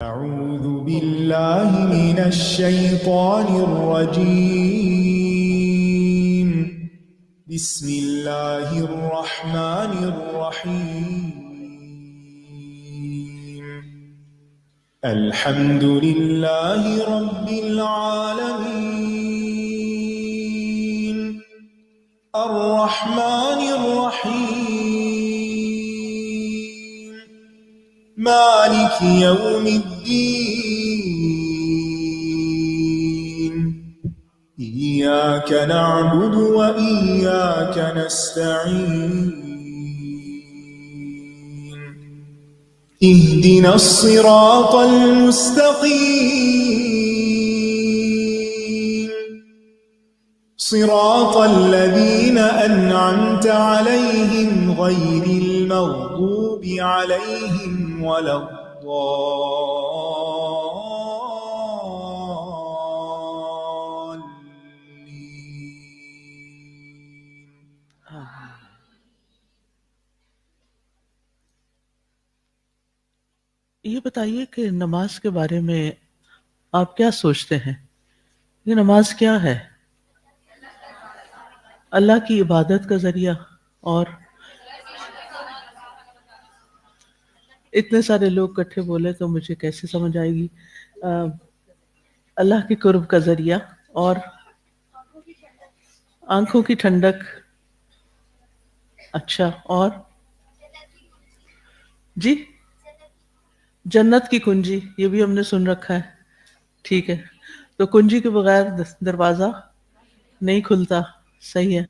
أعوذ بالله من الشيطان الرجيم. بسم الله الرحمن الرحيم. الحمد لله رب العالمين الرحمن الرحيم مالك يوم الدين إياك نعبد وإياك نستعين اهدنا الصراط المستقيم صراط الذين أنعمت عليهم غير المغضوب عليهم ولا الضالين. یہ بتائیے کہ نماز کے بارے میں آپ کیا سوچتے ہیں؟ یہ نماز کیا ہے؟ اللہ کی عبادت کا ذریعہ، اور اتنے سارے لوگ اکٹھے بولے تو مجھے کیسے سمجھ آئے گی؟ اللہ کے قرب کا ذریعہ اور آنکھوں کی ٹھنڈک. اچھا، اور جی جنت کی کنجی، یہ بھی ہم نے سن رکھا ہے. ٹھیک ہے، تو کنجی کے بغیر دروازہ نہیں کھلتا. صحیح ہے.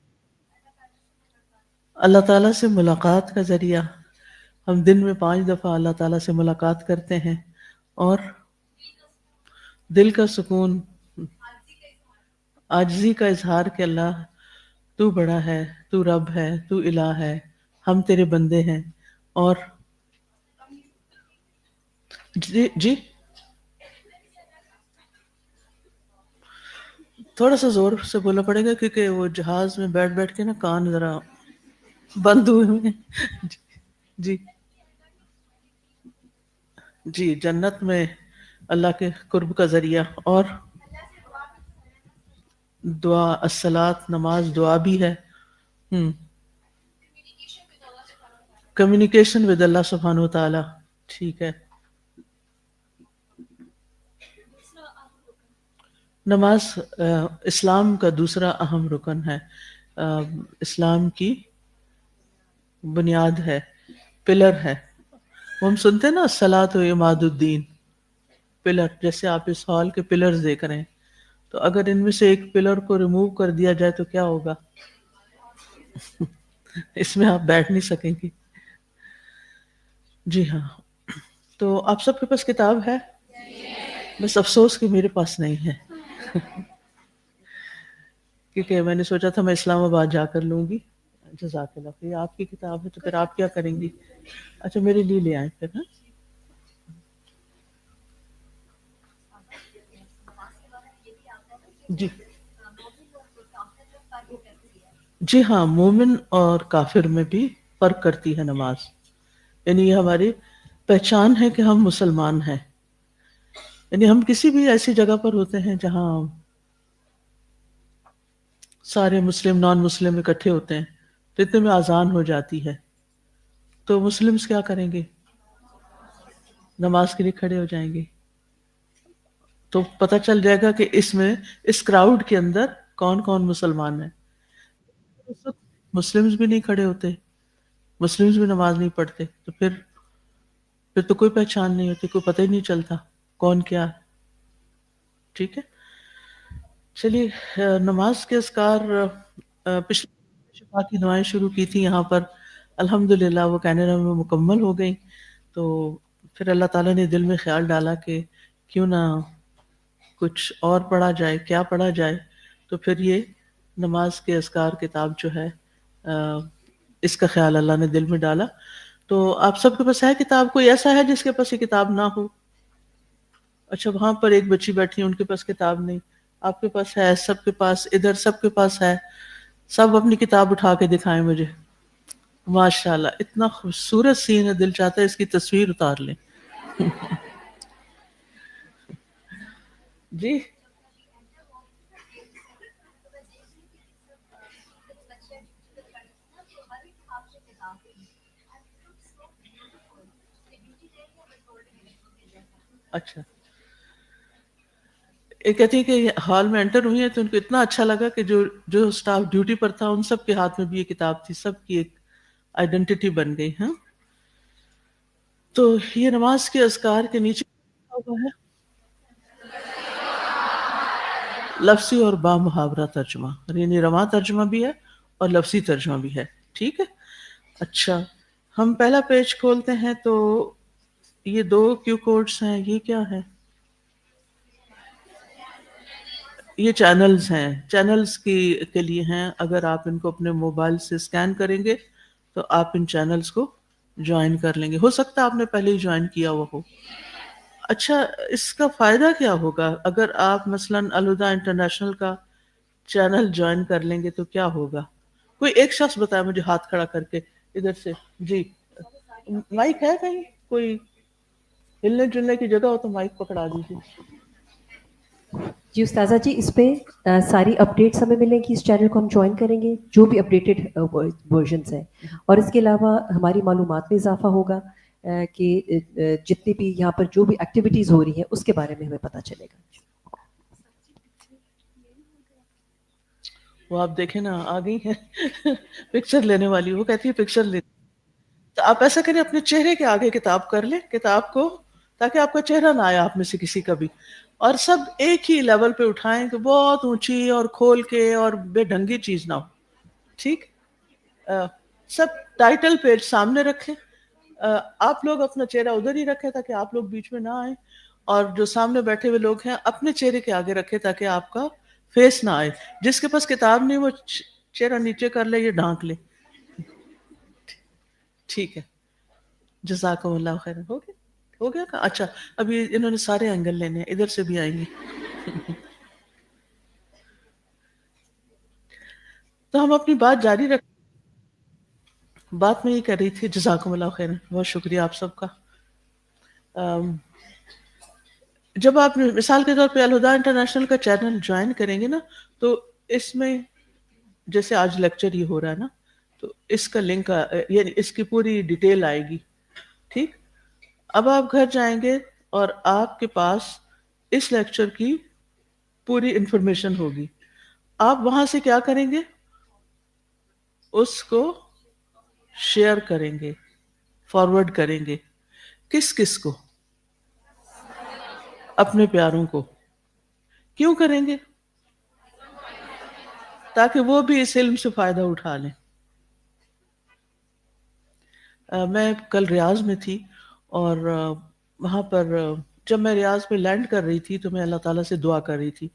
اللہ تعالیٰ سے ملاقات کا ذریعہ، ہم دن میں 5 دفعہ اللہ تعالیٰ سے ملاقات کرتے ہیں، اور دل کا سکون، عاجزی کا اظہار کہ اللہ تو بڑا ہے، تو رب ہے، تو الہ ہے، ہم تیرے بندے ہیں. اور جی تھوڑا سا زور سے بولنا پڑے گا کیونکہ وہ جہاز میں بیٹھ بیٹھ کے نا کان ذرا بند ہوئے ہیں. جی جی جنت میں اللہ کے قرب کا ذریعہ، اور دعا، الصلاۃ، نماز دعا بھی ہے. کمیونیکیشن ود اللہ سبحانہ و تعالی. ٹھیک ہے. نماز اسلام کا دوسرا اہم رکن ہے، اسلام کی بنیاد ہے، پلر ہے. ہم سنتے ہیں نا الصلاۃ و عماد الدین، پلر. جیسے آپ اس ہال کے پلرز دیکھ رہے ہیں، تو اگر ان میں سے ایک پلر کو ریموو کر دیا جائے تو کیا ہوگا؟ اس میں آپ بیٹھ نہیں سکیں گے. جی ہاں، تو آپ سب کے پاس کتاب ہے؟ بس افسوس کہ میرے پاس نہیں ہے کیونکہ میں نے سوچا تھا میں اسلام آباد جا کر لوں گی. جزاک اللہ خیر. آپ کی کتاب ہے تو پھر آپ کیا کریں گی؟ اچھا میرے لیے لے آئیں پھر. ہاں جی ہاں، مومن اور کافر میں بھی فرق کرتی ہے نماز. یعنی یہ ہماری پہچان ہے کہ ہم مسلمان ہیں. یعنی ہم کسی بھی ایسی جگہ پر ہوتے ہیں جہاں سارے مسلم نان مسلم اکٹھے ہوتے ہیں، تو اتنے میں اذان ہو جاتی ہے، تو مسلمز کیا کریں گے؟ نماز کے لیے کھڑے ہو جائیں گے. تو پتہ چل جائے گا کہ اس میں، اس کراؤڈ کے اندر کون کون مسلمان ہیں. مسلمز بھی نہیں کھڑے ہوتے، مسلمز بھی نماز نہیں پڑھتے، تو پھر تو کوئی پہچان نہیں ہوتی، کوئی پتہ ہی نہیں چلتا کون کیا. ٹھیک ہے. چلیے، نماز کے اذکار پچھلے شفا کی دعائیں شروع کی تھی یہاں پر، الحمدللہ وہ کینیڈا میں مکمل ہو گئی. تو پھر اللہ تعالیٰ نے دل میں خیال ڈالا کہ کیوں نہ کچھ اور پڑھا جائے. کیا پڑھا جائے؟ تو پھر یہ نماز کے اذکار کتاب جو ہے، اس کا خیال اللہ نے دل میں ڈالا. تو آپ سب کے پاس ہے کتاب؟ کوئی ایسا ہے جس کے پاس یہ کتاب نہ ہو؟ اچھا، وہاں پر ایک بچی بیٹھی ان کے پاس کتاب نہیں، آپ کے پاس ہے؟ سب کے پاس، ادھر سب کے پاس ہے. سب اپنی کتاب اٹھا کے دکھائیں مجھے. ماشاءاللہ، اتنا خوبصورت سین ہے، دل چاہتا ہے اس کی تصویر اتار لیں. جی اچھا، یہ کہتی ہے کہ ہال میں انٹر ہوئی ہیں تو ان کو اتنا اچھا لگا کہ جو اسٹاف ڈیوٹی پر تھا ان سب کے ہاتھ میں بھی یہ کتاب تھی، سب کی ایک آئیڈینٹی بن گئی. ہاں، تو یہ نماز کے اذکار کے نیچے لکھا ہوا ہے لفظی اور با محاورہ ترجمہ، یعنی رواں ترجمہ بھی ہے اور لفظی ترجمہ بھی ہے. ٹھیک ہے، اچھا ہم پہلا پیج کھولتے ہیں تو یہ دو کیو کوڈز ہیں، یہ کیا ہے؟ یہ چینلز ہیں، چینلز کے لیے ہیں. اگر آپ ان کو اپنے موبائل سے سکین کریں گے تو آپ ان چینلز کو جوائن کر لیں گے. ہو سکتا ہے آپ نے پہلے ہی جوائن کیا ہوا ہو. اچھا، اس کا فائدہ کیا ہوگا اگر آپ مثلاً الہدا انٹرنیشنل کا چینل جوائن کر لیں گے تو کیا ہوگا؟ کوئی ایک شخص بتائے مجھے ہاتھ کھڑا کر کے ادھر سے. جی، مائک ہے کہیں؟ کوئی ہلنے جلنے کی جگہ ہو تو مائک پکڑا دیجیے. جی استاذہ جی، اس پہ ساری اپڈیٹس ہمیں ملیں گی. اس چینل کو ہم جوائن کریں گے جو بھی اپڈیٹڈ ورژنس ہیں، اور اس کے علاوہ ہماری معلومات میں اضافہ ہوگا کہ جتنی بھی یہاں پر جو بھی ایکٹیویٹیز ہو رہی ہیں اس کے بارے میں ہمیں پتہ چلے گا. وہ آپ دیکھیں نا آ گئی ہے پکچر لینے والی، وہ کہتی ہے پکچر لے. تو آپ ایسا کریں اپنے چہرے کے آگے کتاب کر لیں کتاب کو، تاکہ آپ کا چہرہ نہ آئے آپ میں سے کسی کا بھی، اور سب ایک ہی لیول پہ اٹھائیں کہ بہت اونچی اور کھول کے اور بے ڈھنگی چیز نہ ہو. ٹھیک، سب ٹائٹل پیج سامنے رکھیں. آپ لوگ اپنا چہرہ ادھر ہی رکھیں تاکہ آپ لوگ بیچ میں نہ آئیں، اور جو سامنے بیٹھے ہوئے لوگ ہیں اپنے چہرے کے آگے رکھے تاکہ آپ کا فیس نہ آئے. جس کے پاس کتاب نہیں وہ چہرہ نیچے کر لے یا ڈھانک لے. ٹھیک ہے، جزاکم اللہ خیر. ہو گیا کا؟ اچھا، ابھی انہوں نے سارے اینگل لینے ہیں، ادھر سے بھی آئیں گے. تو ہم اپنی بات جاری رکھ، بات میں یہ کر رہی تھی. جزاکم اللہ خیر، بہت شکریہ آپ سب کا. جب آپ مثال کے طور پہ الہدا انٹرنیشنل کا چینل جوائن کریں گے نا، تو اس میں جیسے آج لیکچر یہ ہو رہا ہے نا، تو اس کا لنک یعنی اس کی پوری ڈیٹیل آئے گی. ٹھیک، اب آپ گھر جائیں گے اور آپ کے پاس اس لیکچر کی پوری انفارمیشن ہوگی. آپ وہاں سے کیا کریں گے؟ اس کو شیئر کریں گے، فارورڈ کریں گے. کس کس کو؟ اپنے پیاروں کو. کیوں کریں گے؟ تاکہ وہ بھی اس علم سے فائدہ اٹھا لیں. میں کل ریاض میں تھی، اور وہاں پر جب میں ریاض میں لینڈ کر رہی تھی تو میں اللہ تعالیٰ سے دعا کر رہی تھی.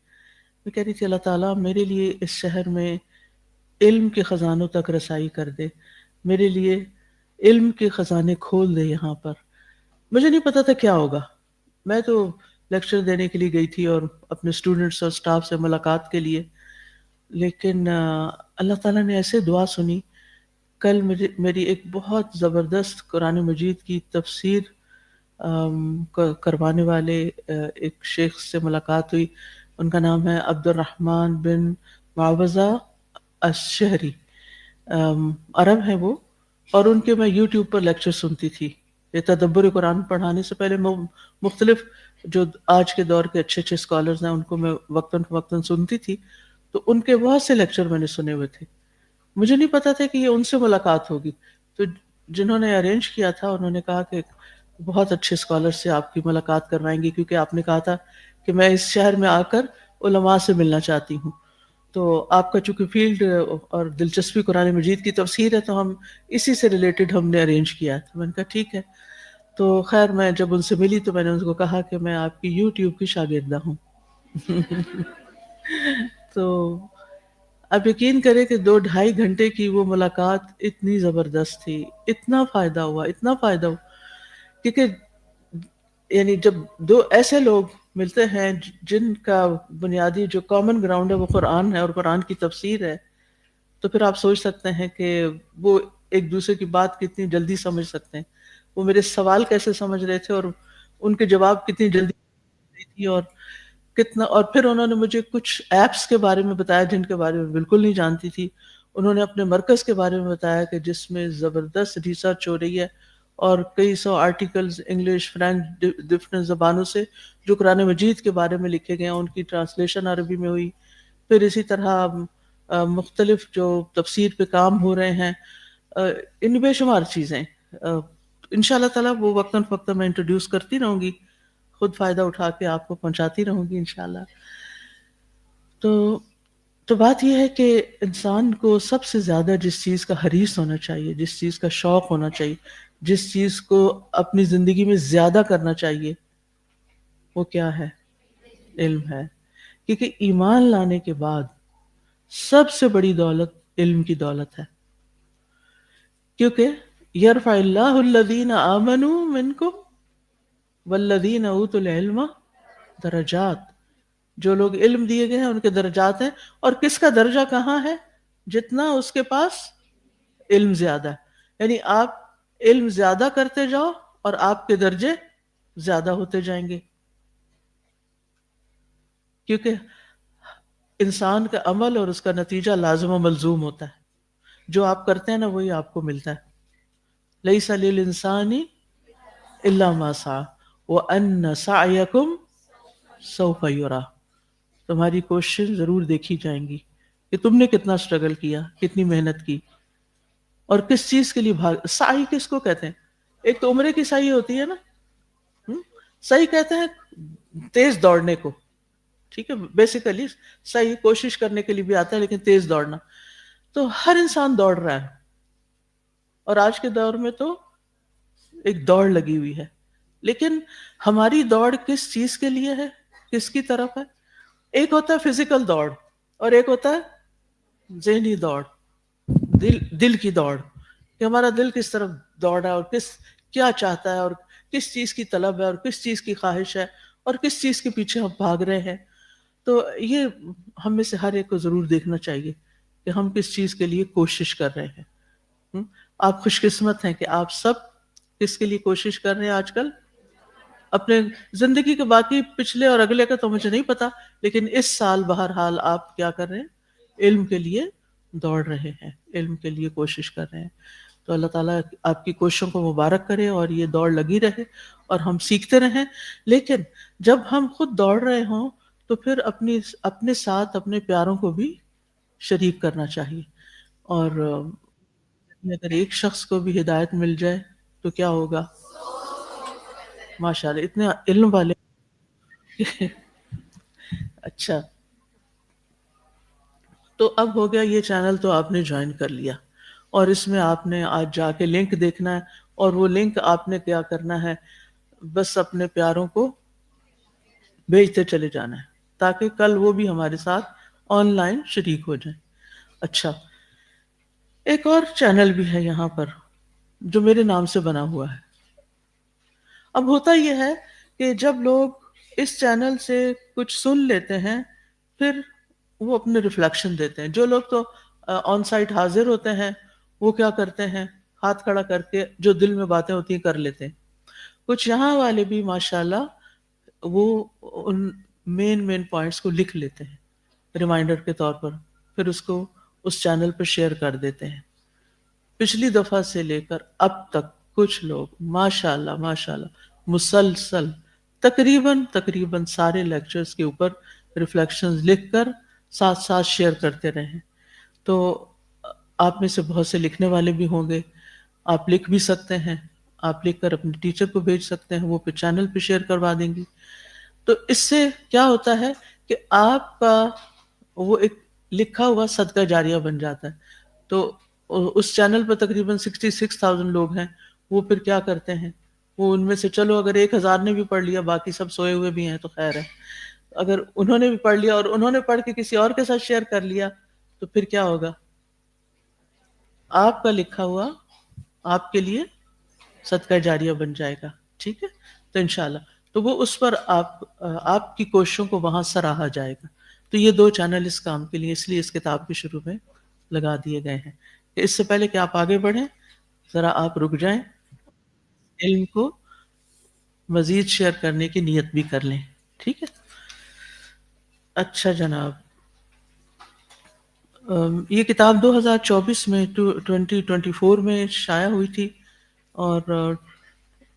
میں کہہ رہی تھی اللہ تعالیٰ میرے لیے اس شہر میں علم کے خزانوں تک رسائی کر دے، میرے لیے علم کے خزانے کھول دے یہاں پر. مجھے نہیں پتا تھا کیا ہوگا. میں تو لیکچر دینے کے لیے گئی تھی اور اپنے اسٹوڈنٹس اور سٹاف سے ملاقات کے لیے، لیکن اللہ تعالیٰ نے ایسے دعا سنی. کل میری ایک بہت زبردست قرآن مجید کی تفسیر کروانے والے ایک شیخ سے ملاقات ہوئی. ان کا نام ہے عبد الرحمن بن معوضہ الشہری، عرب ہیں وہ، اور ان کے میں یوٹیوب پر لیکچر سنتی تھی. یہ تدبر قرآن پڑھانے سے پہلے مختلف جو آج کے دور کے اچھے اچھے اسکالرز ہیں ان کو میں وقتاً فوقتاً سنتی تھی. تو ان کے بہت سے لیکچر میں نے سنے ہوئے تھے. مجھے نہیں پتا تھا کہ یہ ان سے ملاقات ہوگی. تو جنہوں نے ارینج کیا تھا انہوں نے کہا کہ بہت اچھے اسکالر سے آپ کی ملاقات کروائیں گے، کیونکہ آپ نے کہا تھا کہ میں اس شہر میں آ کر علماء سے ملنا چاہتی ہوں. تو آپ کا چونکہ فیلڈ اور دلچسپی قرآن مجید کی تفسیر ہے تو ہم اسی سے ریلیٹڈ ہم نے ارینج کیا. تو میں نے کہا ٹھیک ہے. تو خیر میں جب ان سے ملی تو میں نے ان کو کہا کہ میں آپ کی یوٹیوب کی شاگردہ ہوں. تو اب یقین کریں کہ 2-2.5 گھنٹے کی وہ ملاقات اتنی زبردست تھی، اتنا فائدہ ہوا، اتنا فائدہ ہوا. کیونکہ یعنی جب دو ایسے لوگ ملتے ہیں جن کا بنیادی جو کامن گراؤنڈ ہے وہ قرآن ہے اور قرآن کی تفسیر ہے، تو پھر آپ سوچ سکتے ہیں کہ وہ ایک دوسرے کی بات کتنی جلدی سمجھ سکتے ہیں. وہ میرے سوال کیسے سمجھ رہے تھے اور ان کے جواب کتنی جلدی تھی، اور کتنا. اور پھر انہوں نے مجھے کچھ ایپس کے بارے میں بتایا جن کے بارے میں بالکل نہیں جانتی تھی. انہوں نے اپنے مرکز کے بارے میں بتایا کہ جس میں زبردست ریسرچ ہو رہی ہے اور کئی سو آرٹیکلز انگلش فرینچ ڈفرینٹ زبانوں سے جو قرآن مجید کے بارے میں لکھے گئے ہیں ان کی ٹرانسلیشن عربی میں ہوئی. پھر اسی طرح مختلف جو تفسیر پہ کام ہو رہے ہیں, ان بے شمار چیزیں انشاء اللہ تعالیٰ وہ وقتاً فوقتاً میں انٹروڈیوس کرتی رہوں گی, خود فائدہ اٹھا کے آپ کو پہنچاتی رہوں گی انشاءاللہ. تو بات یہ ہے کہ انسان کو سب سے زیادہ جس چیز کا حریص ہونا چاہیے, جس چیز کا شوق ہونا چاہیے, جس چیز کو اپنی زندگی میں زیادہ کرنا چاہیے, وہ کیا ہے؟ علم ہے. کیونکہ ایمان لانے کے بعد سب سے بڑی دولت علم کی دولت ہے. کیونکہ یرفع اللہ الذین آمنوا منکم والذین اوتوا العلم درجات, جو لوگ علم دیے گئے ہیں ان کے درجات ہیں. اور کس کا درجہ کہاں ہے؟ جتنا اس کے پاس علم زیادہ ہے. یعنی آپ علم زیادہ کرتے جاؤ اور آپ کے درجے زیادہ ہوتے جائیں گے. کیونکہ انسان کا عمل اور اس کا نتیجہ لازم و ملزوم ہوتا ہے. جو آپ کرتے ہیں نا وہی آپ کو ملتا ہے. لیس للانسان الا ما سعى وان سعيكم سوف يرى. تمہاری کوششیں ضرور دیکھی جائیں گی کہ تم نے کتنا سٹرگل کیا, کتنی محنت کی اور کس چیز کے لیے بھاگ. سعی کس کو کہتے ہیں؟ ایک تو عمرے کی سعی ہوتی ہے نا, سعی کہتے ہیں تیز دوڑنے کو. ٹھیک ہے, بیسیکلی صحیح کوشش کرنے کے لیے بھی آتا ہے لیکن تیز دوڑنا. تو ہر انسان دوڑ رہا ہے اور آج کے دور میں تو ایک دوڑ لگی ہوئی ہے. لیکن ہماری دوڑ کس چیز کے لیے ہے, کس کی طرف ہے؟ ایک ہوتا ہے فزیکل دوڑ اور ایک ہوتا ہے ذہنی دوڑ, دل کی دوڑ, کہ ہمارا دل کس طرف دوڑ رہا ہے اور کیا چاہتا ہے اور کس چیز کی طلب ہے اور کس چیز کی خواہش ہے اور کس چیز کے پیچھے ہم بھاگ رہے ہیں. تو یہ ہم میں سے ہر ایک کو ضرور دیکھنا چاہیے کہ ہم کس چیز کے لیے کوشش کر رہے ہیں. آپ خوش قسمت ہیں کہ آپ سب کس کے لیے کوشش کر رہے ہیں آج کل. اپنے زندگی کے باقی پچھلے اور اگلے کا تو مجھے نہیں پتا, لیکن اس سال بہرحال آپ کیا کر رہے ہیں؟ علم کے لیے دوڑ رہے ہیں, علم کے لیے کوشش کر رہے ہیں. تو اللہ تعالیٰ آپ کی کوششوں کو مبارک کرے اور یہ دوڑ لگی رہے اور ہم سیکھتے رہیں. لیکن جب ہم خود دوڑ رہے ہوں تو پھر اپنے ساتھ اپنے پیاروں کو بھی شریک کرنا چاہیے. اور اگر ایک شخص کو بھی ہدایت مل جائے تو کیا ہوگا؟ ماشاءاللہ اتنے علم والے. اچھا, تو اب ہو گیا یہ چینل تو آپ نے جوائن کر لیا اور اس میں آپ نے آج جا کے لنک دیکھنا ہے اور وہ لنک آپ نے کیا کرنا ہے, بس اپنے پیاروں کو بھیجتے چلے جانا ہے تاکہ کل وہ بھی ہمارے ساتھ آن لائن شریک ہو جائیں. اچھا, ایک اور چینل بھی ہے یہاں پر جو میرے نام سے بنا ہوا ہے. اب ہوتا یہ ہے کہ جب لوگ اس چینل سے کچھ سن لیتے ہیں پھر وہ اپنے ریفلیکشن دیتے ہیں. جو لوگ تو آن سائٹ حاضر ہوتے ہیں وہ کیا کرتے ہیں, ہاتھ کھڑا کر کے جو دل میں باتیں ہوتی ہیں کر لیتے ہیں. کچھ یہاں والے بھی ماشاءاللہ وہ ان مین پوائنٹس کو لکھ لیتے ہیں ریمائنڈر کے طور پر, پھر اس کو اس چینل پر شیئر کر دیتے ہیں. پچھلی دفعہ سے لے کر اب تک کچھ لوگ ماشاءاللہ مسلسل تقریباً سارے لیکچرز کے اوپر ریفلیکشنز لکھ کر ساتھ ساتھ شیئر کرتے رہے ہیں. تو آپ میں سے بہت سے لکھنے والے بھی ہوں گے, آپ لکھ بھی سکتے ہیں, آپ لکھ کر اپنے ٹیچر کو بھیج سکتے ہیں, وہ پہ چینل پہ شیئر کروا دیں گی. تو اس سے کیا ہوتا ہے کہ آپ کا وہ ایک لکھا ہوا صدقہ جاریہ بن جاتا ہے. تو اس چینل پر تقریباً 66,000 لوگ ہیں, وہ پھر کیا کرتے ہیں, وہ ان میں سے چلو اگر 1,000 نے بھی پڑھ لیا, باقی سب سوئے ہوئے بھی ہیں تو خیر ہے, اگر انہوں نے بھی پڑھ لیا اور انہوں نے پڑھ کے کسی اور کے ساتھ شیئر کر لیا تو پھر کیا ہوگا, آپ کا لکھا ہوا آپ کے لیے صدقہ جاریہ بن جائے گا. ٹھیک ہے, تو انشاءاللہ تو وہ اس پر آپ کی کوششوں کو وہاں سراہا جائے گا. تو یہ 2 چینل اس کام کے لیے اس لیے اس کتاب کے شروع میں لگا دیے گئے ہیں کہ اس سے پہلے کہ آپ آگے بڑھیں ذرا آپ رک جائیں, علم کو مزید شیئر کرنے کی نیت بھی کر لیں. ٹھیک ہے, اچھا جناب، یہ کتاب 2024 میں 2024 میں شائع ہوئی تھی، اور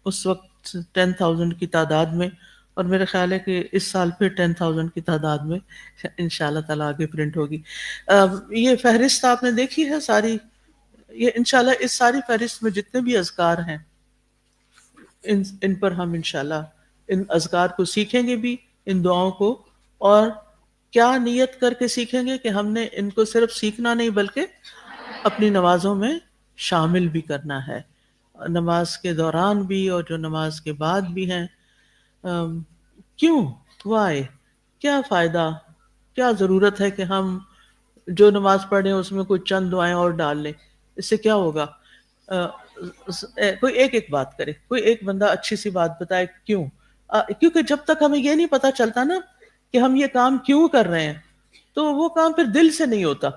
اس وقت 10,000 کی تعداد میں، اور میرا خیال ہے کہ اس سال پھر 10,000 کی تعداد میں انشاءاللہ تعالیٰ آگے پرنٹ ہوگی۔ یہ فہرست آپ نے دیکھی ہے ساری؟ یہ انشاءاللہ اس ساری فہرست میں جتنے بھی اذکار ہیں، ان پر ہم انشاءاللہ ان اذکار کو سیکھیں گے بھی، ان دعاؤں کو، اور کیا نیت کر کے سیکھیں گے کہ ہم نے ان کو صرف سیکھنا نہیں بلکہ اپنی نمازوں میں شامل بھی کرنا ہے، نماز کے دوران بھی اور جو نماز کے بعد بھی ہیں۔ کیوں؟ وائے؟ کیا فائدہ، کیا ضرورت ہے کہ ہم جو نماز پڑھیں اس میں کوئی چند دعائیں اور ڈال لیں؟ اس سے کیا ہوگا؟ کوئی ایک بات کرے، کوئی ایک بندہ اچھی سی بات بتائے کیوں؟ کیونکہ جب تک ہمیں یہ نہیں پتا چلتا نا کہ ہم یہ کام کیوں کر رہے ہیں، تو وہ کام پھر دل سے نہیں ہوتا،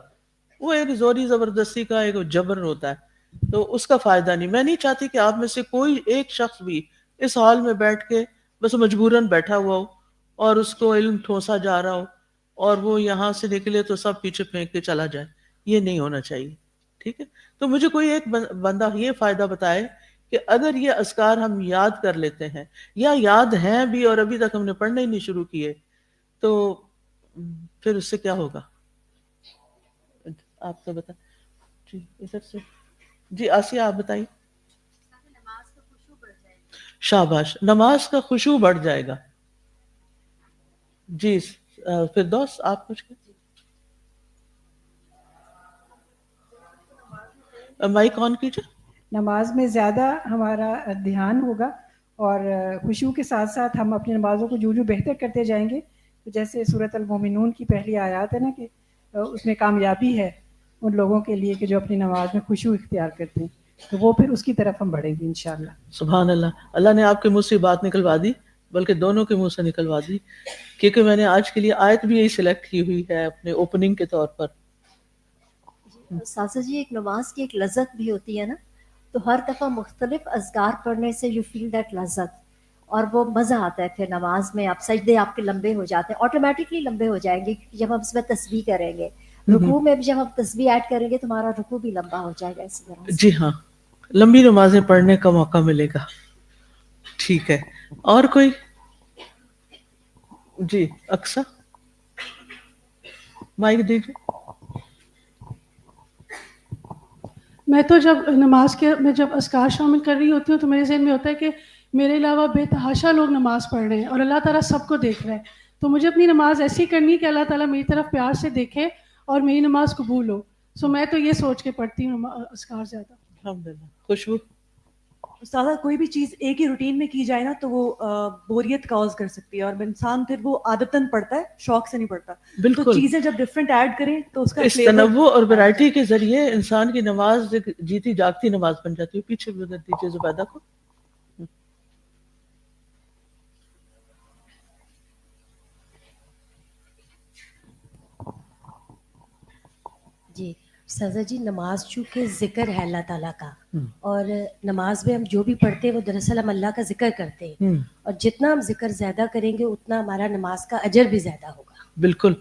وہ ایک زوری زبردستی کا ایک جبر ہوتا ہے، تو اس کا فائدہ نہیں۔ میں نہیں چاہتی کہ آپ میں سے کوئی ایک شخص بھی اس ہال میں بیٹھ کے بس مجبوراً بیٹھا ہوا ہو اور اس کو علم ٹھوسا جا رہا ہو اور وہ یہاں سے نکلے تو سب پیچھے پھینک کے چلا جائے، یہ نہیں ہونا چاہیے، ٹھیک ہے؟ تو مجھے کوئی ایک بندہ یہ فائدہ بتائے کہ اگر یہ اذکار ہم یاد کر لیتے ہیں یا یاد ہیں بھی اور ابھی تک ہم نے پڑھنے ہی نہیں شروع کیے، تو پھر اس سے کیا ہوگا؟ آپ تو بتا جی، ادھر سے جی، آسیہ آپ بتائیے۔ شاباش، نماز کا خشوع بڑھ جائے گا۔ جی فردوس آپ کچھ مائک آن کیجیے۔ نماز میں زیادہ ہمارا دھیان ہوگا، اور خشوع کے ساتھ ساتھ ہم اپنی نمازوں کو جو بہتر کرتے جائیں گے، تو جیسے سورۃ المومنون کی پہلی آیات ہے نا کہ اس میں کامیابی ہے ان لوگوں کے لیے کہ جو اپنی نماز میں خشوع اختیار کرتے ہیں، تو وہ پھر اس کی طرف ہم بڑھیں گے انشاءاللہ۔ سبحان اللہ، اللہ نے آپ کے منہ سے بات نکلوا دی، بلکہ دونوں کے منہ سے نکلوا دی، کیونکہ میں نے آج کے لیے آیت بھی یہی سلیکٹ کی ہوئی ہے اپنے اوپننگ کے طور پر۔ ساسا جی، ایک نماز کی ایک لذت بھی ہوتی ہے نا، تو ہر دفعہ مختلف اذکار پڑھنے سے یو فیل دیٹ لذت، اور وہ مزہ آتا ہے پھر نماز میں۔ آپ سجدے آپ کے لمبے ہو جاتے ہیں، آٹومیٹکلی لمبے ہو جائیں گے جب ہم اس میں تسبیح کریں گے، رکوع میں بھی جب ہم تسبیح ایڈ کریں گے تو ہمارا رکوع بھی لمبا ہو جائے گا اسی طرح سے۔ جی ہاں، لمبی نمازیں پڑھنے کا موقع ملے گا۔ ٹھیک ہے، اور کوئی؟ جی اقصیٰ مائک دیجیے۔ میں تو جب نماز کے میں جب اذکار شامل کر رہی ہوتی ہوں تو میرے ذہن میں ہوتا ہے کہ میرے علاوہ بے تحاشا لوگ نماز پڑھ رہے ہیں اور اللہ تعالیٰ سب کو دیکھ رہا ہے، تو مجھے اپنی نماز ایسی کرنی ہے کہ اللہ تعالیٰ میری طرف پیار سے دیکھے اور میری نماز قبول ہو۔ سو میں تو یہ سوچ کے پڑھتی ہوں اذکار زیادہ۔ الحمدللہ۔ خوشبو؟ استاذہ، کوئی بھی چیز ایک ہی روٹین میں کی جائے نا تو وہ بوریت کاز کر سکتی ہے، اور انسان پھر وہ عادتاً پڑھتا ہے، شوق سے نہیں پڑھتا۔ بالکل، تو چیزیں جب ڈفرینٹ ایڈ کریں تو اس کا اس تنوع اور ویرائٹی کے ذریعے انسان کی نماز ایک جیتی جاگتی نماز بن جاتی ہے۔ پیچھے بھی ادھر دیجیے زبیدہ کو۔ جی سازا جی، نماز چونکہ ذکر ہے اللہ تعالیٰ کا، اور نماز میں ہم جو بھی پڑھتے ہیں وہ دراصل ہم اللہ کا ذکر کرتے ہیں، اور جتنا ہم ذکر زیادہ کریں گے اتنا ہمارا نماز کا اجر بھی زیادہ ہوگا۔ بالکل،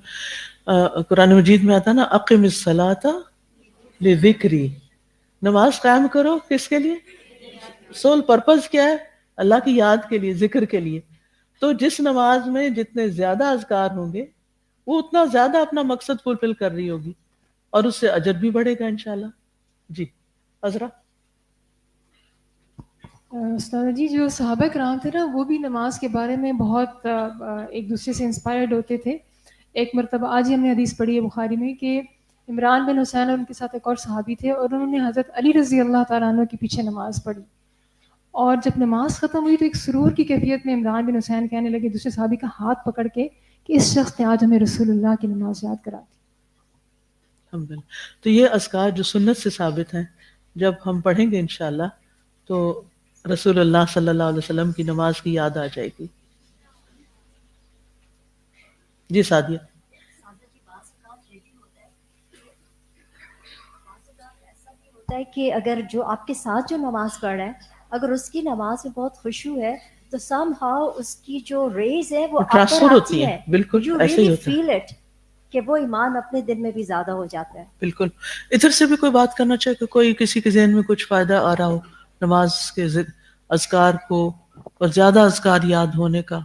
قرآن مجید میں آتا نا اقم الصلاۃ لذکری، نماز قائم کرو کس کے لیے؟ سول پرپز کیا ہے؟ اللہ کی یاد کے لیے، ذکر کے لیے۔ تو جس نماز میں جتنے زیادہ اذکار ہوں گے وہ اتنا زیادہ اپنا مقصد فلفل کر رہی ہوگی اور اس سے اجر بھی بڑھے گا انشاءاللہ۔ جی عذرا؟ استاد جی، جو صحابہ کرام تھے نا وہ بھی نماز کے بارے میں بہت ایک دوسرے سے انسپائرڈ ہوتے تھے۔ ایک مرتبہ آج ہی ہم نے حدیث پڑھی ہے بخاری میں کہ عمران بن حسین اور ان کے ساتھ ایک اور صحابی تھے، اور انہوں نے حضرت علی رضی اللہ تعالیٰ عنہ کے پیچھے نماز پڑھی، اور جب نماز ختم ہوئی تو ایک سرور کی کیفیت میں عمران بن حسین کہنے لگے دوسرے صحابی کا ہاتھ پکڑ کے کہ اس شخص نے آج ہمیں رسول اللہ کی نماز یاد کرا دی۔ الحمدللہ۔ تو یہ اذکار جو سنت سے ثابت ہیں جب ہم پڑھیں گے انشاءاللہ تو رسول اللہ صلی اللہ علیہ وسلم کی نماز کی یاد آ جائے گی۔ جی سعدیہ؟ ہوتا ہے کہ اگر جو آپ کے ساتھ جو نماز پڑھ رہا ہے اگر اس کی نماز میں بہت خشوع ہے تو somehow اس کی جو ریز ہے وہ ٹرانسفر ہوتی ہیں، بالکل یو ایسے ہی ریئلی ہوتا ہے. فیل اٹ کہ وہ ایمان اپنے دل میں بھی زیادہ ہو جاتا ہے. بالکل. ادھر سے بھی کوئی بات کرنا چاہے کہ کوئی کسی کے ذہن میں کچھ فائدہ آ رہا ہو نماز کے اذکار کو اور زیادہ اذکار یاد ہونے کا.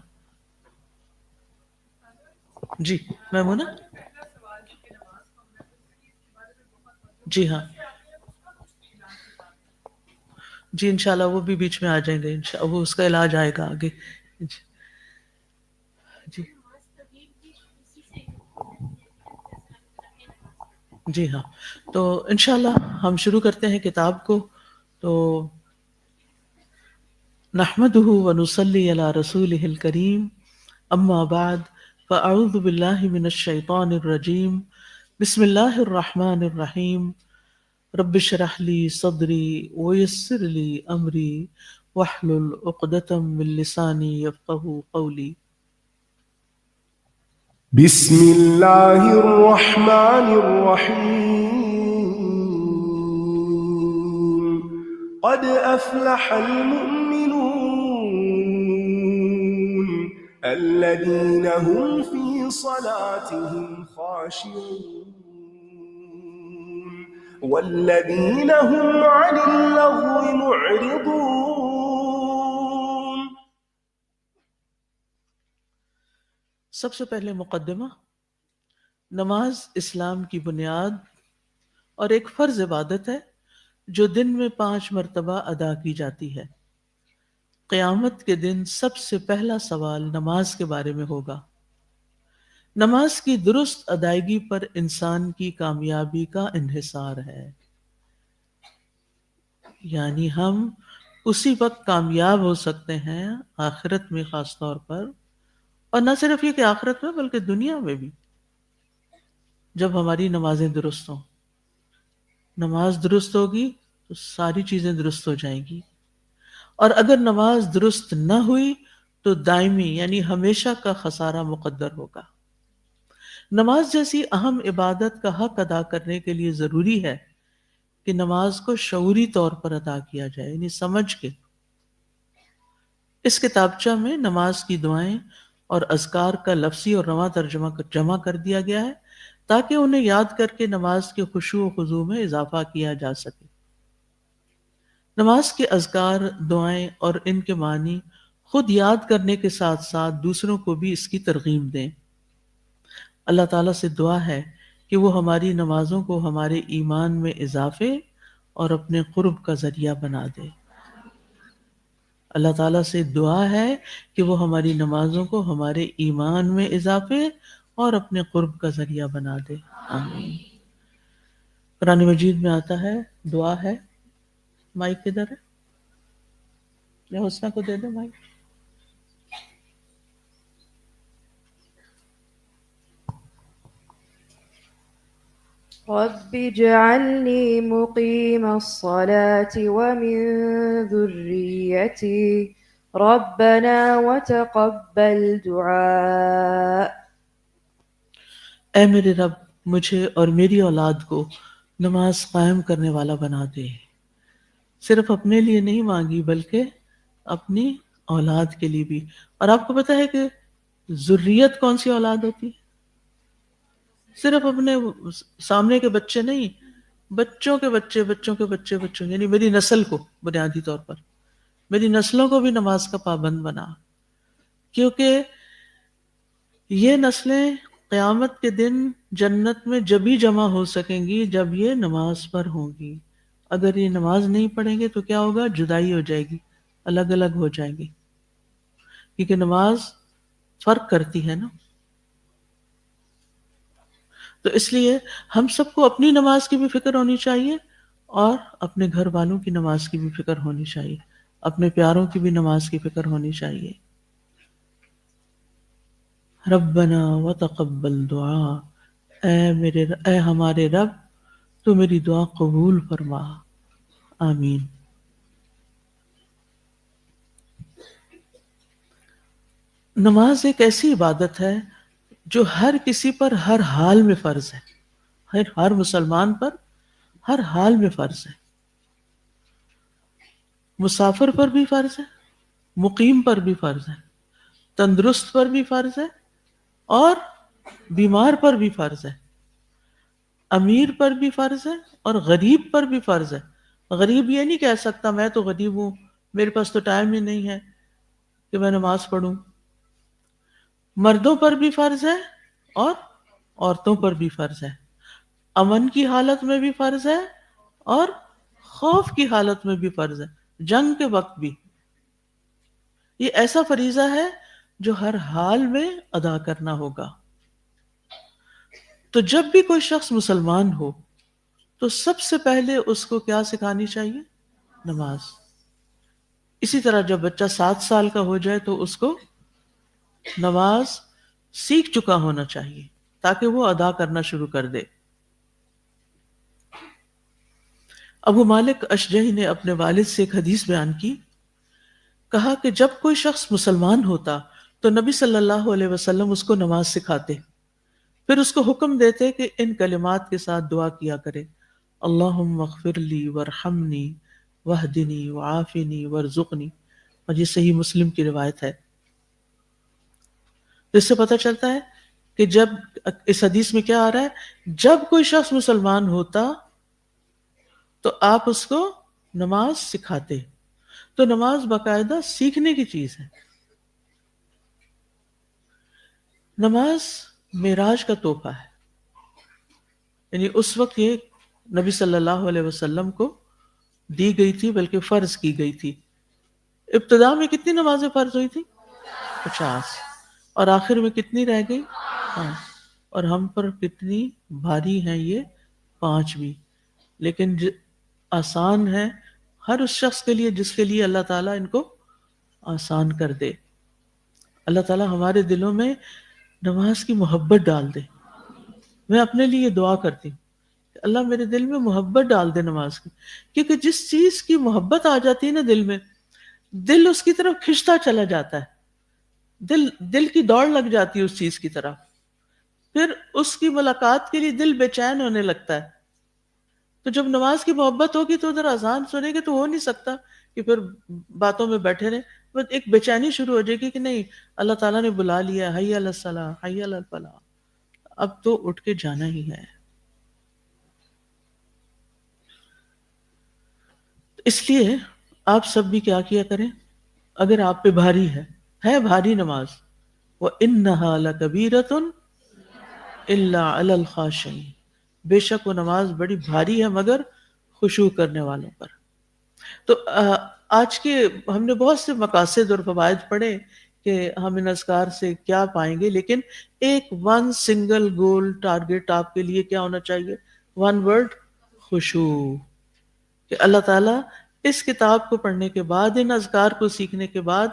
جی میمونہ. جی ہاں جی انشاءاللہ وہ بھی بیچ میں آ جائیں گے، وہ اس کا علاج آئے گا آگے. جی جی ہاں، تو انشاءاللہ ہم شروع کرتے ہیں کتاب کو. تو نحمده ونصلی علی رسولہ الکریم، اما بعد فاعوذ باللہ من الشیطان الرجیم، بسم اللہ الرحمن الرحیم. رب اشرح لی صدری ویسر لی امری واحلل عقدۃ من لسانی یفقهوا قولی. بسم الله الرحمن الرحيم. قد أفلح المؤمنون الذين هم في صلاتهم خاشعون والذين هم عن اللغو معرضون. سب سے پہلے مقدمہ. نماز اسلام کی بنیاد اور ایک فرض عبادت ہے جو دن میں 5 مرتبہ ادا کی جاتی ہے. قیامت کے دن سب سے پہلا سوال نماز کے بارے میں ہوگا. نماز کی درست ادائیگی پر انسان کی کامیابی کا انحصار ہے. یعنی ہم اسی وقت کامیاب ہو سکتے ہیں آخرت میں خاص طور پر، اور نہ صرف یہ کہ آخرت میں بلکہ دنیا میں بھی، جب ہماری نمازیں درست ہوں. نماز درست ہوگی تو ساری چیزیں درست ہو جائیں گی، اور اگر نماز درست نہ ہوئی تو دائمی یعنی ہمیشہ کا خسارہ مقدر ہوگا. نماز جیسی اہم عبادت کا حق ادا کرنے کے لیے ضروری ہے کہ نماز کو شعوری طور پر ادا کیا جائے، یعنی سمجھ کے. اس کتابچہ میں نماز کی دعائیں اور اذکار کا لفظی اور رواں ترجمہ جمع کر دیا گیا ہے تاکہ انہیں یاد کر کے نماز کے خشوع و خضوع میں اضافہ کیا جا سکے. نماز کے اذکار، دعائیں اور ان کے معنی خود یاد کرنے کے ساتھ ساتھ دوسروں کو بھی اس کی ترغیب دیں. اللہ تعالیٰ سے دعا ہے کہ وہ ہماری نمازوں کو ہمارے ایمان میں اضافے اور اپنے قرب کا ذریعہ بنا دے. اللہ تعالیٰ سے دعا ہے کہ وہ ہماری نمازوں کو ہمارے ایمان میں اضافے اور اپنے قرب کا ذریعہ بنا دے. آمین. قرآن مجید میں آتا ہے، دعا ہے. مائک کدھر ہے؟ یا حسنہ کو دے دے مائک. رب اجعلني مقيم الصلاة ومن ذريتي ربنا وتقبل دعاء. اے میرے رب مجھے اور میری اولاد کو نماز قائم کرنے والا بنا دے. صرف اپنے لیے نہیں مانگی بلکہ اپنی اولاد کے لیے بھی. اور آپ کو پتہ ہے کہ ذریت کون سی اولاد ہوتی ہے؟ صرف اپنے سامنے کے بچے نہیں، بچوں کے بچے، بچوں کے بچے، بچوں، یعنی میری نسل کو بنیادی طور پر، میری نسلوں کو بھی نماز کا پابند بنا. کیونکہ یہ نسلیں قیامت کے دن جنت میں جبھی جمع ہو سکیں گی جب یہ نماز پر ہوں گی. اگر یہ نماز نہیں پڑھیں گے تو کیا ہوگا؟ جدائی ہو جائے گی، الگ الگ ہو جائیں گی. کیونکہ نماز فرق کرتی ہے نا. تو اس لیے ہم سب کو اپنی نماز کی بھی فکر ہونی چاہیے اور اپنے گھر والوں کی نماز کی بھی فکر ہونی چاہیے، اپنے پیاروں کی بھی نماز کی فکر ہونی چاہیے. ربنا وتقبل دعا. اے ہمارے رب تو میری دعا قبول فرما. آمین. نماز ایک ایسی عبادت ہے جو ہر کسی پر ہر حال میں فرض ہے، ہر مسلمان پر ہر حال میں فرض ہے. مسافر پر بھی فرض ہے، مقیم پر بھی فرض ہے، تندرست پر بھی فرض ہے، اور بیمار پر بھی فرض ہے، امیر پر بھی فرض ہے اور غریب پر بھی فرض ہے۔ غریب یہ نہیں کہہ سکتا میں تو غریب ہوں، میرے پاس تو ٹائم ہی نہیں ہے کہ میں نماز پڑھوں۔ مردوں پر بھی فرض ہے اور عورتوں پر بھی فرض ہے، امن کی حالت میں بھی فرض ہے اور خوف کی حالت میں بھی فرض ہے، جنگ کے وقت بھی۔ یہ ایسا فریضہ ہے جو ہر حال میں ادا کرنا ہوگا۔ تو جب بھی کوئی شخص مسلمان ہو تو سب سے پہلے اس کو کیا سکھانی چاہیے؟ نماز۔ اسی طرح جب بچہ 7 سال کا ہو جائے تو اس کو نماز سیکھ چکا ہونا چاہیے تاکہ وہ ادا کرنا شروع کر دے۔ ابو مالک اشجعی نے اپنے والد سے ایک حدیث بیان کی، کہا کہ جب کوئی شخص مسلمان ہوتا تو نبی صلی اللہ علیہ وسلم اس کو نماز سکھاتے، پھر اس کو حکم دیتے کہ ان کلمات کے ساتھ دعا کیا کرے: اللہم اغفر لی وارحمنی واہدنی وعافنی وارزقنی، اور یہ صحیح مسلم کی روایت ہے۔ اس سے پتہ چلتا ہے کہ جب اس حدیث میں کیا آ رہا ہے، جب کوئی شخص مسلمان ہوتا تو آپ اس کو نماز سکھاتے۔ تو نماز باقاعدہ سیکھنے کی چیز ہے۔ نماز معراج کا تحفہ ہے، یعنی اس وقت یہ نبی صلی اللہ علیہ وسلم کو دی گئی تھی، بلکہ فرض کی گئی تھی۔ ابتدا میں کتنی نمازیں فرض ہوئی تھی؟ 50، اور آخر میں کتنی رہ گئی؟ 5۔ اور ہم پر کتنی بھاری ہیں یہ 5 بھی، لیکن آسان ہے ہر اس شخص کے لیے جس کے لیے اللہ تعالیٰ ان کو آسان کر دے۔ اللہ تعالیٰ ہمارے دلوں میں نماز کی محبت ڈال دے۔ میں اپنے لیے دعا کرتی ہوں کہ اللہ میرے دل میں محبت ڈال دے نماز کی، کیونکہ جس چیز کی محبت آ جاتی ہے نا دل میں، دل اس کی طرف کھنچتا چلا جاتا ہے، دل کی دوڑ لگ جاتی ہے اس چیز کی طرف، پھر اس کی ملاقات کے لیے دل بے چین ہونے لگتا ہے۔ تو جب نماز کی محبت ہوگی تو ادھر اذان سنے گے تو ہو نہیں سکتا کہ پھر باتوں میں بیٹھے رہیں، بس ایک بے چینی شروع ہو جائے گی کہ نہیں اللہ تعالیٰ نے بلا لیا، حی علی الصلاۃ حی علی الفلاح، اب تو اٹھ کے جانا ہی ہے۔ اس لیے آپ سب بھی کیا کیا کریں، اگر آپ پہ بھاری ہے بھاری نماز، وَإِنَّهَا لَكَبِيرَةٌ إِلَّا عَلَى الْخَاشِعِينَ، بے شک وہ نماز بڑی بھاری ہے مگر خشوع کرنے والوں پر۔ تو آج کے ہم نے بہت سے مقاصد اور فوائد پڑھے کہ ہم ان اذکار سے کیا پائیں گے، لیکن ایک سنگل گول ٹارگٹ آپ کے لیے کیا ہونا چاہیے؟ 1 ورڈ، خشوع، کہ اللہ تعالیٰ اس کتاب کو پڑھنے کے بعد، ان اذکار کو سیکھنے کے بعد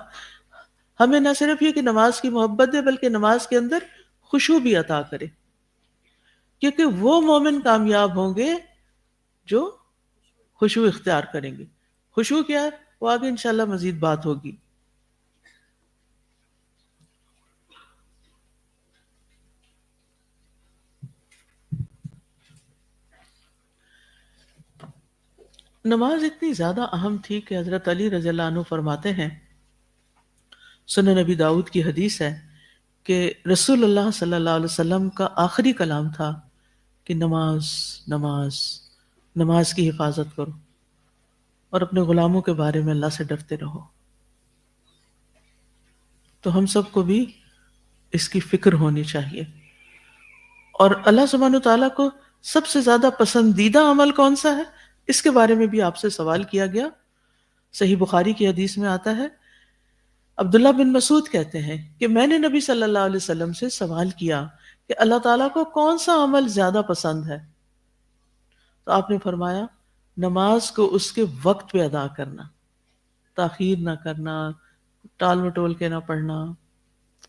ہمیں نہ صرف یہ کہ نماز کی محبت دے بلکہ نماز کے اندر خشوع بھی عطا کرے، کیونکہ وہ مومن کامیاب ہوں گے جو خشوع اختیار کریں گے۔ خشوع کیا ہے وہ آگے انشاءاللہ مزید بات ہوگی۔ نماز اتنی زیادہ اہم تھی کہ حضرت علی رضی اللہ عنہ فرماتے ہیں، سنن نبی داؤد کی حدیث ہے کہ رسول اللہ صلی اللہ علیہ وسلم کا آخری کلام تھا کہ نماز نماز نماز کی حفاظت کرو اور اپنے غلاموں کے بارے میں اللہ سے ڈرتے رہو۔ تو ہم سب کو بھی اس کی فکر ہونی چاہیے۔ اور اللہ سبحانہ وتعالیٰ کو سب سے زیادہ پسندیدہ عمل کون سا ہے، اس کے بارے میں بھی آپ سے سوال کیا گیا۔ صحیح بخاری کی حدیث میں آتا ہے، عبداللہ بن مسعود کہتے ہیں کہ میں نے نبی صلی اللہ علیہ وسلم سے سوال کیا کہ اللہ تعالیٰ کو کون سا عمل زیادہ پسند ہے، تو آپ نے فرمایا نماز کو اس کے وقت پہ ادا کرنا، تاخیر نہ کرنا، ٹال مٹول کے نہ پڑھنا،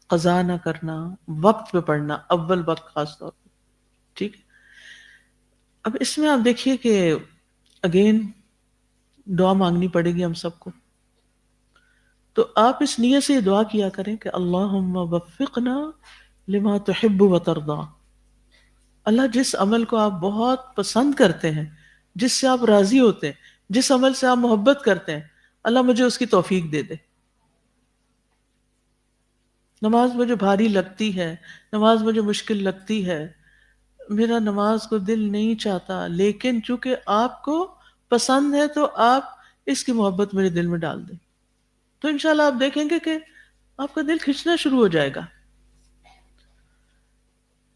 قضا نہ کرنا، وقت پہ پڑھنا، اول وقت خاص طور پہ۔ ٹھیک ہے، اب اس میں آپ دیکھیے کہ اگین دعا مانگنی پڑے گی ہم سب کو، تو آپ اس نیت سے دعا کیا کریں کہ اللہم وفقنا لما تحب وترضى، اللہ جس عمل کو آپ بہت پسند کرتے ہیں، جس سے آپ راضی ہوتے ہیں، جس عمل سے آپ محبت کرتے ہیں، اللہ مجھے اس کی توفیق دے دے۔ نماز مجھے بھاری لگتی ہے، نماز مجھے مشکل لگتی ہے، میرا نماز کو دل نہیں چاہتا، لیکن چونکہ آپ کو پسند ہے تو آپ اس کی محبت میرے دل میں ڈال دیں، تو انشاءاللہ آپ دیکھیں گے کہ آپ کا دل کھنچنا شروع ہو جائے گا۔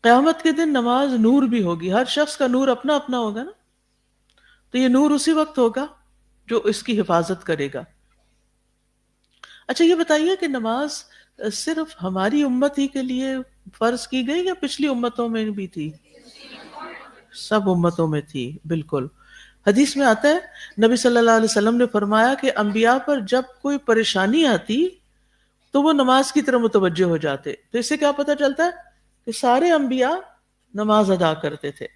قیامت کے دن نماز نور بھی ہوگی، ہر شخص کا نور اپنا اپنا ہوگا نا، تو یہ نور اسی وقت ہوگا جو اس کی حفاظت کرے گا۔ اچھا یہ بتائیے کہ نماز صرف ہماری امت ہی کے لیے فرض کی گئی یا پچھلی امتوں میں بھی تھی؟ سب امتوں میں تھی، بالکل۔ حدیث میں آتا ہے نبی صلی اللہ علیہ وسلم نے فرمایا کہ انبیاء پر جب کوئی پریشانی آتی تو وہ نماز کی طرف متوجہ ہو جاتے، تو اس سے کیا پتہ چلتا ہے کہ سارے انبیاء نماز ادا کرتے تھے۔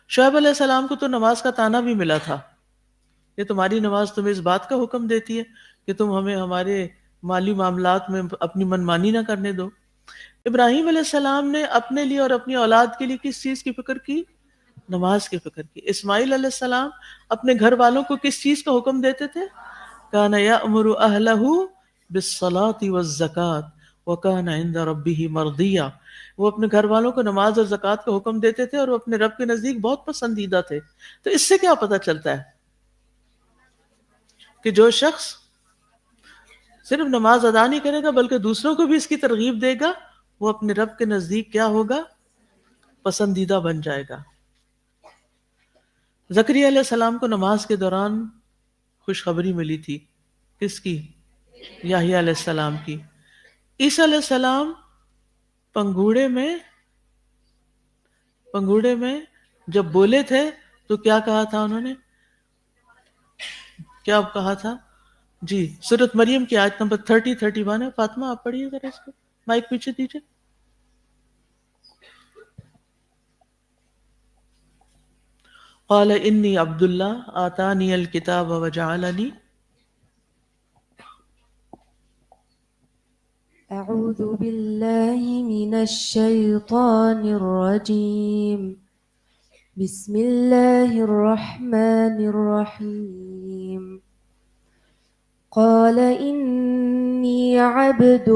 شعیب علیہ السلام کو تو نماز کا طعنہ بھی ملا تھا کہ تمہاری نماز تمہیں اس بات کا حکم دیتی ہے کہ تم ہمیں ہمارے مالی معاملات میں اپنی منمانی نہ کرنے دو۔ ابراہیم علیہ السلام نے اپنے لیے اور اپنی اولاد کے لیے کس چیز کی فکر کی؟ نماز کی فکر کی۔ اسماعیل علیہ السلام اپنے گھر والوں کو کس چیز کا حکم دیتے تھے؟ کان یأمر اہلہ بالصلاۃ والزکاۃ وکان عند ربہ مرضیہ، وہ اپنے گھر والوں کو نماز اور زکوٰۃ کا حکم دیتے تھے اور وہ اپنے رب کے نزدیک بہت پسندیدہ تھے۔ تو اس سے کیا پتہ چلتا ہے کہ جو شخص صرف نماز ادا نہیں کرے گا بلکہ دوسروں کو بھی اس کی ترغیب دے گا، وہ اپنے رب کے نزدیک کیا ہوگا؟ پسندیدہ بن جائے گا۔ زکریا علیہ السلام کو نماز کے دوران خوشخبری ملی تھی، کس کی؟ یحییٰ علیہ السلام کی۔ عیسیٰ علیہ السلام پنگوڑے میں جب بولے تھے تو کیا کہا تھا انہوں نے؟ کیا کہا تھا؟ جی سورۃ مریم کی آیت نمبر 30-31 ہے، فاطمہ آپ پڑھیے ذرا اس کو، مائک پیچھے دیجیے۔ قال انی عبد اللہ آتانی الکتاب وجعلنی، أعوذ بالله من الشيطان الرجيم بسم الله الرحمن الرحيم قال إني عبد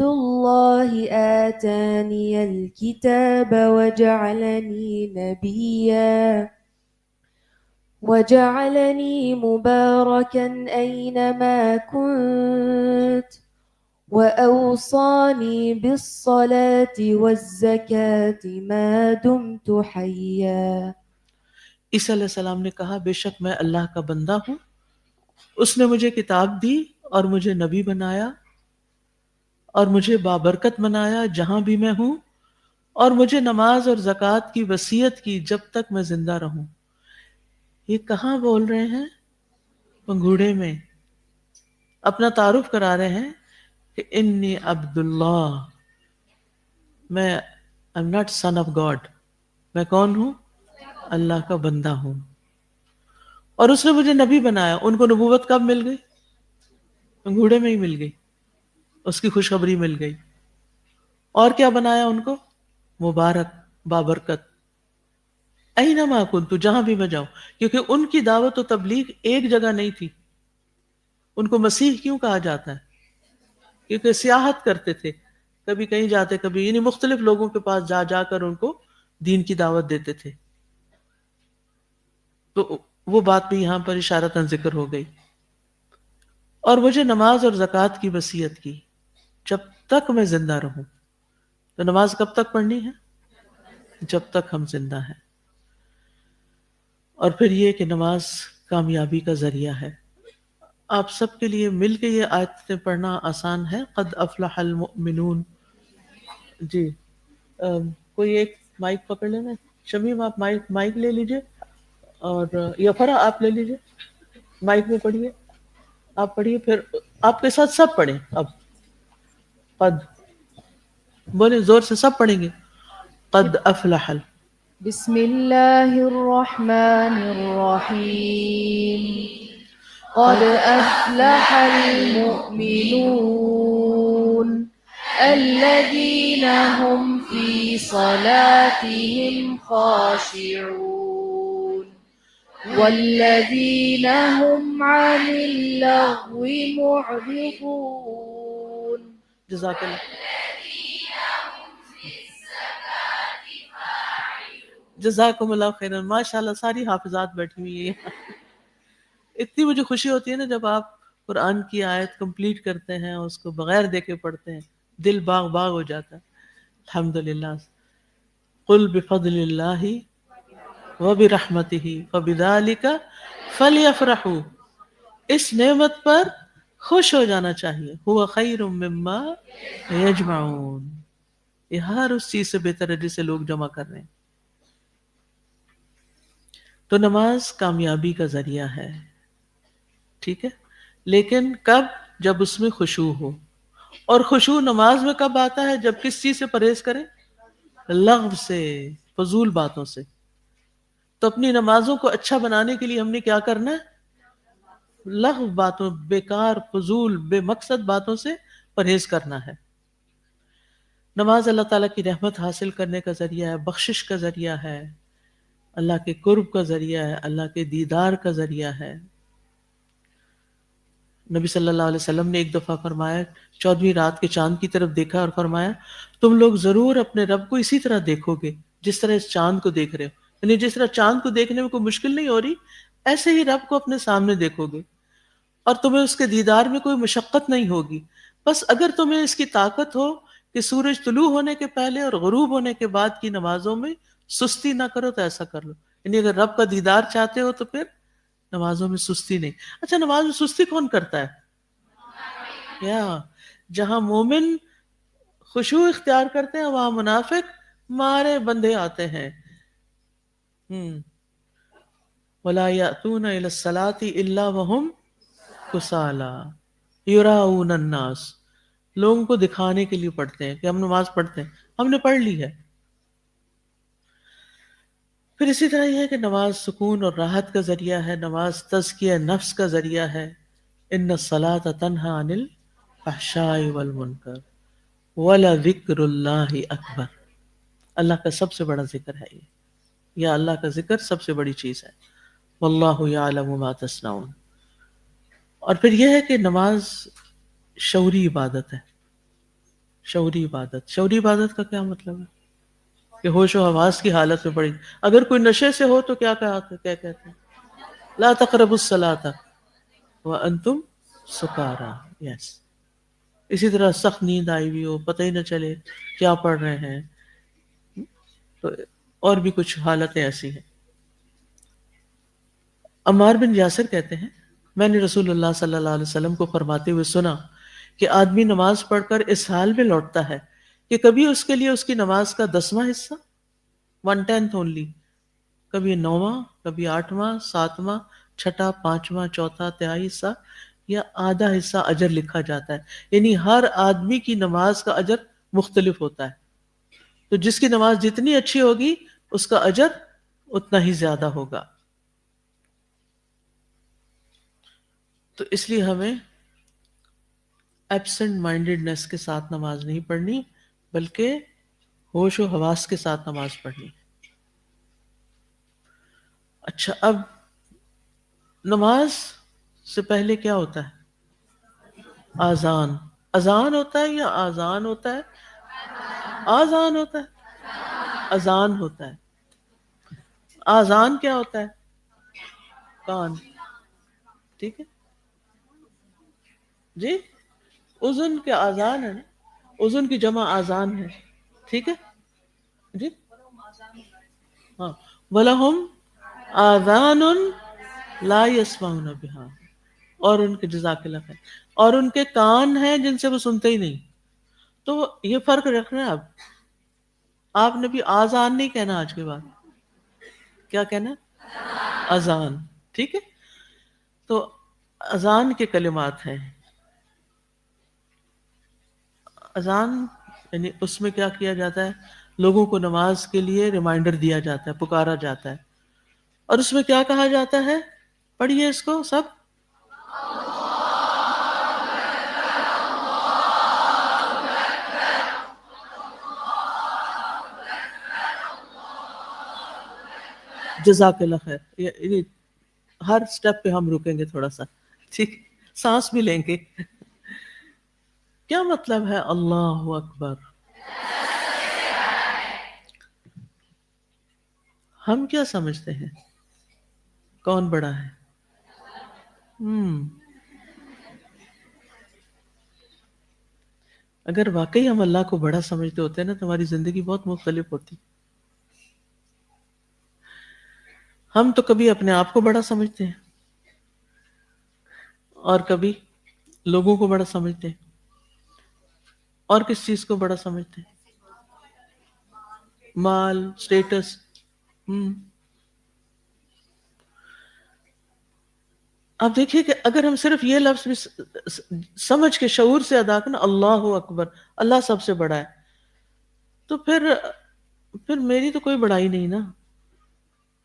الله آتاني الكتاب وجعلني مباركا أينما كنت وأوصاني بالصلاة والزكاة ما دمت حيا۔ عیسیٰ علیہ السلام نے کہا بے شک میں اللہ کا بندہ ہوں، اس نے مجھے کتاب دی اور مجھے نبی بنایا اور مجھے بابرکت بنایا جہاں بھی میں ہوں، اور مجھے نماز اور زکوٰۃ کی وصیت کی جب تک میں زندہ رہوں۔ یہ کہاں بول رہے ہیں؟ پنگوڑے میں اپنا تعارف کرا رہے ہیں کہ انی عبد اللہ، میں I'm not son of God، میں کون ہوں؟ اللہ کا بندہ ہوں، اور اس نے مجھے نبی بنایا۔ ان کو نبوت کب مل گئی؟ پنگوڑے میں ہی مل گئی، اس کی خوشخبری مل گئی۔ اور کیا بنایا ان کو؟ مبارک، بابرکت، اینما کنت، جہاں بھی میں جاؤں، کیونکہ ان کی دعوت و تبلیغ ایک جگہ نہیں تھی۔ ان کو مسیح کیوں کہا جاتا ہے؟ کیونکہ سیاحت کرتے تھے، کبھی کہیں جاتے، کبھی یعنی مختلف لوگوں کے پاس جا جا کر ان کو دین کی دعوت دیتے تھے۔ تو وہ بات بھی یہاں پر اشارتاً ذکر ہو گئی۔ اور مجھے نماز اور زکوٰۃ کی وصیت کی جب تک میں زندہ رہوں۔ تو نماز کب تک پڑھنی ہے؟ جب تک ہم زندہ ہیں۔ اور پھر یہ کہ نماز کامیابی کا ذریعہ ہے۔ آپ سب کے لیے مل کے یہ آیتیں پڑھنا آسان ہے۔ قد افلح المؤمنون۔ جی کوئی ایک مائک پکڑ لینا، شمیم آپ مائک لے لیجئے، اور یفرا آپ لے لیجئے، مائک میں پڑھیے، آپ پڑھیے، پھر آپ کے ساتھ سب پڑھیں۔ اب قد بولیں، زور سے سب پڑھیں گے۔ قد افلح، بسم اللہ الرحمن الرحیم قد افلح المؤمنون الذین هم فی صلاتهم خاشعون والذين هم عن اللغو معرضون. جزاک اللہ. جزاکم اللہ خیرا. ماشاء اللہ ساری حافظات بیٹھی ہوئی ہیں. اتنی مجھے خوشی ہوتی ہے نا جب آپ قرآن کی آیت کمپلیٹ کرتے ہیں، اس کو بغیر دیکھے پڑھتے ہیں، دل باغ باغ ہو جاتا ہے. الحمدللہ. قل بفضل اللہ وبرحمتہ فبذلک فلیفرحوا. اس نعمت پر خوش ہو جانا چاہیے. هو خیر مما یجمعون. یہ ہر اس چیز سے بہتر ہے جسے لوگ جمع کر رہے ہیں. تو نماز کامیابی کا ذریعہ ہے، ٹھیک ہے، لیکن کب؟ جب اس میں خشوع ہو. اور خشوع نماز میں کب آتا ہے؟ جب کس چیز سے پرہیز کریں؟ لغو سے، فضول باتوں سے. تو اپنی نمازوں کو اچھا بنانے کے لیے ہم نے کیا کرنا ہے؟ لغو باتوں، بیکار، فضول، بے مقصد باتوں سے پرہیز کرنا ہے. نماز اللہ تعالیٰ کی رحمت حاصل کرنے کا ذریعہ ہے، بخشش کا ذریعہ ہے، اللہ کے قرب کا ذریعہ ہے، اللہ کے دیدار کا ذریعہ ہے. نبی صلی اللہ علیہ وسلم نے ایک دفعہ فرمایا، 14ویں رات کے چاند کی طرف دیکھا اور فرمایا تم لوگ ضرور اپنے رب کو اسی طرح دیکھو گے جس طرح اس چاند کو دیکھ رہے ہو. یعنی جس طرح چاند کو دیکھنے میں کوئی مشکل نہیں ہو رہی، ایسے ہی رب کو اپنے سامنے دیکھو گے اور تمہیں اس کے دیدار میں کوئی مشقت نہیں ہوگی. بس اگر تمہیں اس کی طاقت ہو کہ سورج طلوع ہونے کے پہلے اور غروب ہونے کے بعد کی نمازوں میں سستی نہ کرو تو ایسا کر لو. یعنی اگر رب کا دیدار چاہتے ہو تو پھر نمازوں میں سستی نہیں. اچھا، نماز میں سستی کون کرتا ہے؟ جہاں مومن خشوع اختیار کرتے ہیں وہاں منافق مارے بندے آتے ہیں. وَلَا يَأْتُونَ إِلَى الصَّلَاةِ إِلَّا وَهُمْ كُسَالَىٰ يُرَاءُونَ النَّاسَ. لوگوں کو دکھانے کے لیے پڑھتے ہیں کہ ہم نماز پڑھتے ہیں، ہم نے پڑھ لی ہے. پھر اسی طرح یہ ہے کہ نماز سکون اور راحت کا ذریعہ ہے، نماز تزکیہ نفس کا ذریعہ ہے. ان الصلاۃ تنہی عن الفحشاء والمنکر ولذکر اللہ اکبر. اللہ کا سب سے بڑا ذکر ہے یہ، یا اللہ کا ذکر سب سے بڑی چیز ہے. واللہ یعلم ما تصنعون. اور پھر یہ ہے کہ نماز شعوری عبادت ہے. شعوری عبادت، شعوری عبادت کا کیا مطلب ہے؟ کہ ہوش و حواس کی حالت میں پڑھی. اگر کوئی نشے سے ہو تو کیا کہتے ہیں؟ لا تقربوا الصلاۃ وانتم سکارا. یس. اسی طرح سخت نیند آئی ہوئی ہو، پتہ ہی نہ چلے کیا پڑھ رہے ہیں. تو اور بھی کچھ حالتیں ایسی ہیں. عمار بن یاسر کہتے ہیں میں نے رسول اللہ صلی اللہ علیہ وسلم کو فرماتے ہوئے سنا کہ آدمی نماز پڑھ کر اس حال میں لوٹتا ہے کہ کبھی اس کے لیے اس کی نماز کا 10واں حصہ 1/10 اونلی، کبھی 9واں، کبھی 8واں، 7واں، 6واں، 5واں، 4واں، تہائی حصہ یا آدھا حصہ اجر لکھا جاتا ہے. یعنی ہر آدمی کی نماز کا اجر مختلف ہوتا ہے. تو جس کی نماز جتنی اچھی ہوگی اس کا اجر اتنا ہی زیادہ ہوگا. تو اس لیے ہمیں ایبسنٹ مائنڈیڈنس کے ساتھ نماز نہیں پڑھنی، بلکہ ہوش و حواس کے ساتھ نماز پڑھنی. اچھا، اب نماز سے پہلے کیا ہوتا ہے؟ آذان. اذان ہوتا ہے یا آذان ہوتا ہے؟ آذان ہوتا ہے. اذان ہوتا ہے. آذان کیا ہوتا ہے؟ کان. ٹھیک ہے جی. اذن کے آذان ہے نا، اذن کی جمع آذان ہے. ٹھیک ہے جی. ہاں. وَلَهُمْ آذَانٌ لَا يَسْمَعُونَ بِهَا. اور ان کے جزاک اللہ خیر، اور ان کے کان ہیں جن سے وہ سنتے ہی نہیں. تو یہ فرق رکھنا ہے. اب آپ نے بھی آذان نہیں کہنا، آج کے بعد کیا کہنا؟ اذان. ٹھیک ہے. تو اذان کے کلمات ہیں. اذان یعنی اس میں کیا کیا جاتا ہے؟ لوگوں کو نماز کے لیے ریمائنڈر دیا جاتا ہے، پکارا جاتا ہے. اور اس میں کیا کہا جاتا ہے؟ پڑھیے اس کو سب. جزاک اللہ خیر. ہر سٹیپ پہ ہم رکیں گے تھوڑا سا، ٹھیک، سانس بھی لیں گے. کیا مطلب ہے اللہ اکبر؟ ہم کیا سمجھتے ہیں کون بڑا ہے؟ اگر واقعی ہم اللہ کو بڑا سمجھتے ہوتے ہیں نا تو ہماری زندگی بہت مختلف ہوتی. ہم تو کبھی اپنے آپ کو بڑا سمجھتے ہیں اور کبھی لوگوں کو بڑا سمجھتے ہیں. اور کس چیز کو بڑا سمجھتے ہیں؟ مال، سٹیٹس. آپ دیکھیے کہ اگر ہم صرف یہ لفظ بھی سمجھ کے شعور سے ادا کرنا اللہ اکبر، اللہ سب سے بڑا ہے، تو پھر میری تو کوئی بڑائی نہیں نا.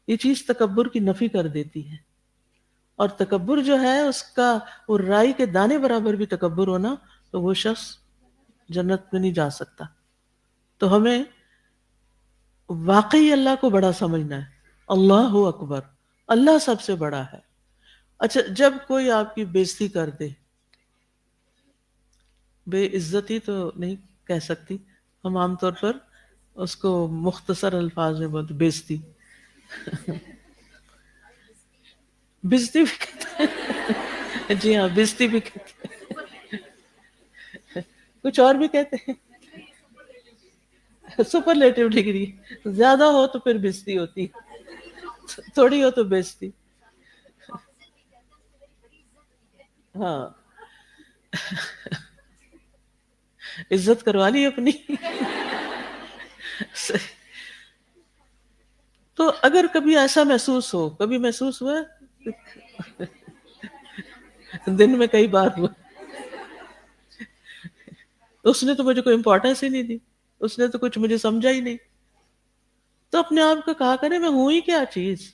یہ چیز تکبر کی نفی کر دیتی ہے. اور تکبر جو ہے اس کا وہ رائی کے دانے برابر بھی تکبر ہونا تو وہ شخص جنت میں نہیں جا سکتا. تو ہمیں واقعی اللہ کو بڑا سمجھنا ہے. اللہ اکبر، اللہ سب سے بڑا ہے. اچھا، جب کوئی آپ کی بےزتی کر دے، بے عزتی تو نہیں کہہ سکتی، ہم عام طور پر اس کو مختصر الفاظ میں بولتے بےزتی. بےزتی بھی کہتے ہیں. جی ہاں، بےزتی بھی کہتے ہیں. کچھ اور بھی کہتے ہیں. سپرلیٹو ڈگری زیادہ ہو تو پھر بےزتی ہوتی، تھوڑی ہو تو بےزتی. ہاں، عزت کروا لی اپنی. تو اگر کبھی ایسا محسوس ہو، کبھی محسوس ہوا دن میں کئی بار ہوا، اس نے تو مجھے کوئی امپورٹنس ہی نہیں دی، اس نے تو کچھ مجھے سمجھا ہی نہیں، تو اپنے آپ کو کہا کرے میں ہوں ہی کیا چیز،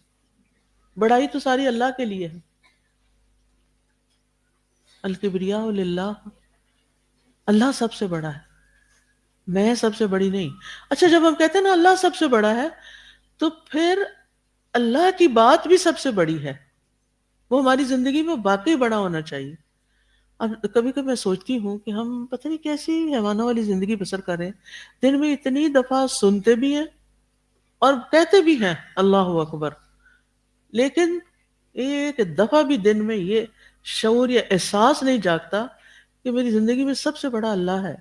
بڑائی تو ساری اللہ کے لیے ہے. الکبریاء للہ، اللہ سب سے بڑا ہے، میں سب سے بڑی نہیں. اچھا، جب ہم کہتے ہیں نا اللہ سب سے بڑا ہے تو پھر اللہ کی بات بھی سب سے بڑی ہے، وہ ہماری زندگی میں واقعی بڑا ہونا چاہیے. اب کبھی کبھی میں سوچتی ہوں کہ ہم پتہ نہیں کیسی حیوانوں والی زندگی بسر کر رہے ہیں، دن میں اتنی دفعہ سنتے بھی ہیں اور کہتے بھی ہیں اللہ اکبر، لیکن ایک دفعہ بھی دن میں یہ شعور یا احساس نہیں جاگتا کہ میری زندگی میں سب سے بڑا اللہ ہے،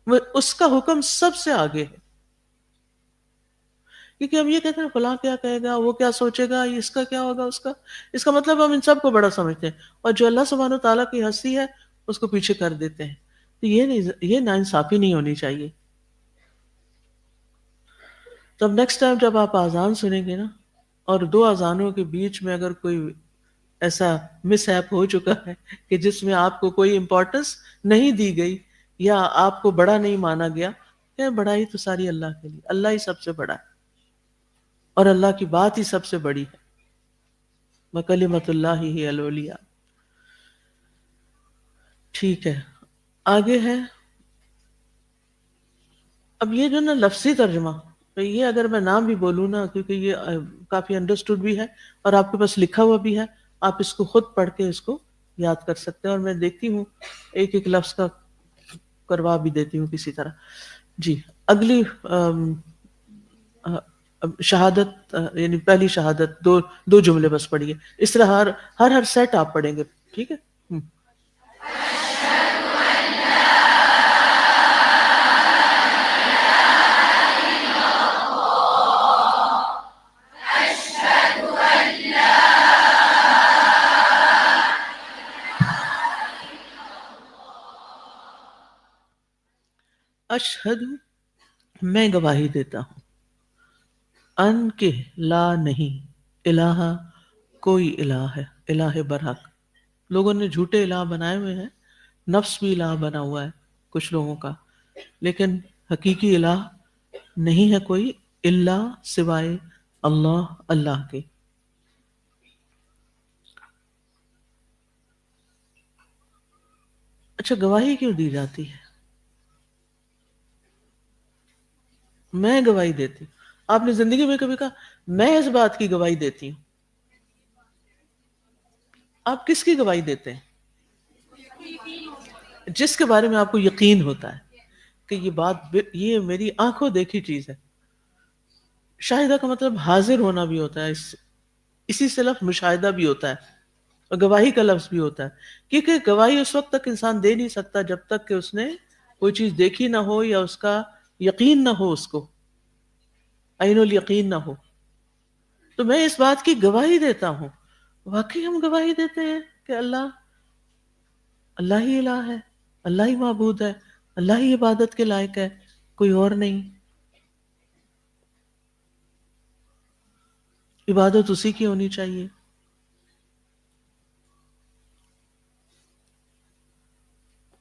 اس کا حکم سب سے آگے ہے. کیونکہ ہم یہ کہتے ہیں فلاں کیا کہے گا، وہ کیا سوچے گا، اس کا کیا ہوگا، اس کا مطلب ہم ان سب کو بڑا سمجھتے ہیں، اور جو اللہ سبحانہ و تعالیٰ کی ہستی ہے اس کو پیچھے کر دیتے ہیں. تو یہ ناانصافی نہیں ہونی چاہیے. تو اب نیکسٹ ٹائم جب آپ اذان سنیں گے نا، اور دو اذانوں کے بیچ میں اگر کوئی ایسا مس ہیپ ہو چکا ہے کہ جس میں آپ کو کوئی امپورٹنس نہیں دی گئی یا آپ کو بڑا نہیں مانا گیا، کہ بڑائی تو ساری اللہ کے لیے، اللہ ہی سب سے بڑا ہے اور اللہ کی بات ہی سب سے بڑی ہے. وَكَلِمَةُ اللَّهِ هِيَ الْعُلْيَا. ٹھیک ہے، آگے ہے. اب یہ جو نا لفظی ترجمہ، تو یہ اگر میں نام بھی بولوں نا، کیونکہ یہ کافی انڈرسٹوڈ بھی ہے اور آپ کے پاس لکھا ہوا بھی ہے، آپ اس کو خود پڑھ کے اس کو یاد کر سکتے ہیں، اور میں دیکھتی ہوں ایک ایک لفظ کا کروا بھی دیتی ہوں کسی طرح. جی، اگلی شہادت، یعنی پہلی شہادت دو جملے بس پڑھیے، اس طرح ہر سیٹ آپ پڑھیں گے، ٹھیک ہے. اشہد، میں گواہی دیتا ہوں، ان کے لا نہیں، الہ، کوئی الہ ہے، الہ برحق. لوگوں نے جھوٹے الہ بنائے ہوئے ہیں، نفس بھی الہ بنا ہوا ہے کچھ لوگوں کا، لیکن حقیقی الہ نہیں ہے کوئی الا سوائے اللہ، اللہ کے. اچھا، گواہی کیوں دی جاتی ہے؟ میں گواہی دیتی ہوں. آپ نے زندگی میں کبھی کہا میں اس بات کی گواہی دیتی ہوں؟ آپ کس کی گواہی دیتے ہیں؟ جس کے بارے میں آپ کو یقین ہوتا ہے کہ یہ بات یہ میری آنکھوں دیکھی چیز ہے. شاہدہ کا مطلب حاضر ہونا بھی ہوتا ہے، اسی سے لفظ مشاہدہ بھی ہوتا ہے اور گواہی کا لفظ بھی ہوتا ہے، کیونکہ گواہی اس وقت تک انسان دے نہیں سکتا جب تک کہ اس نے کوئی چیز دیکھی نہ ہو یا اس کا یقین نہ ہو، اس کو عین الیقین نہ ہو. تو میں اس بات کی گواہی دیتا ہوں. واقعی ہم گواہی دیتے ہیں کہ اللہ ہی الہ ہے، اللہ ہی معبود ہے، اللہ ہی عبادت کے لائق ہے، کوئی اور نہیں. عبادت اسی کی ہونی چاہیے.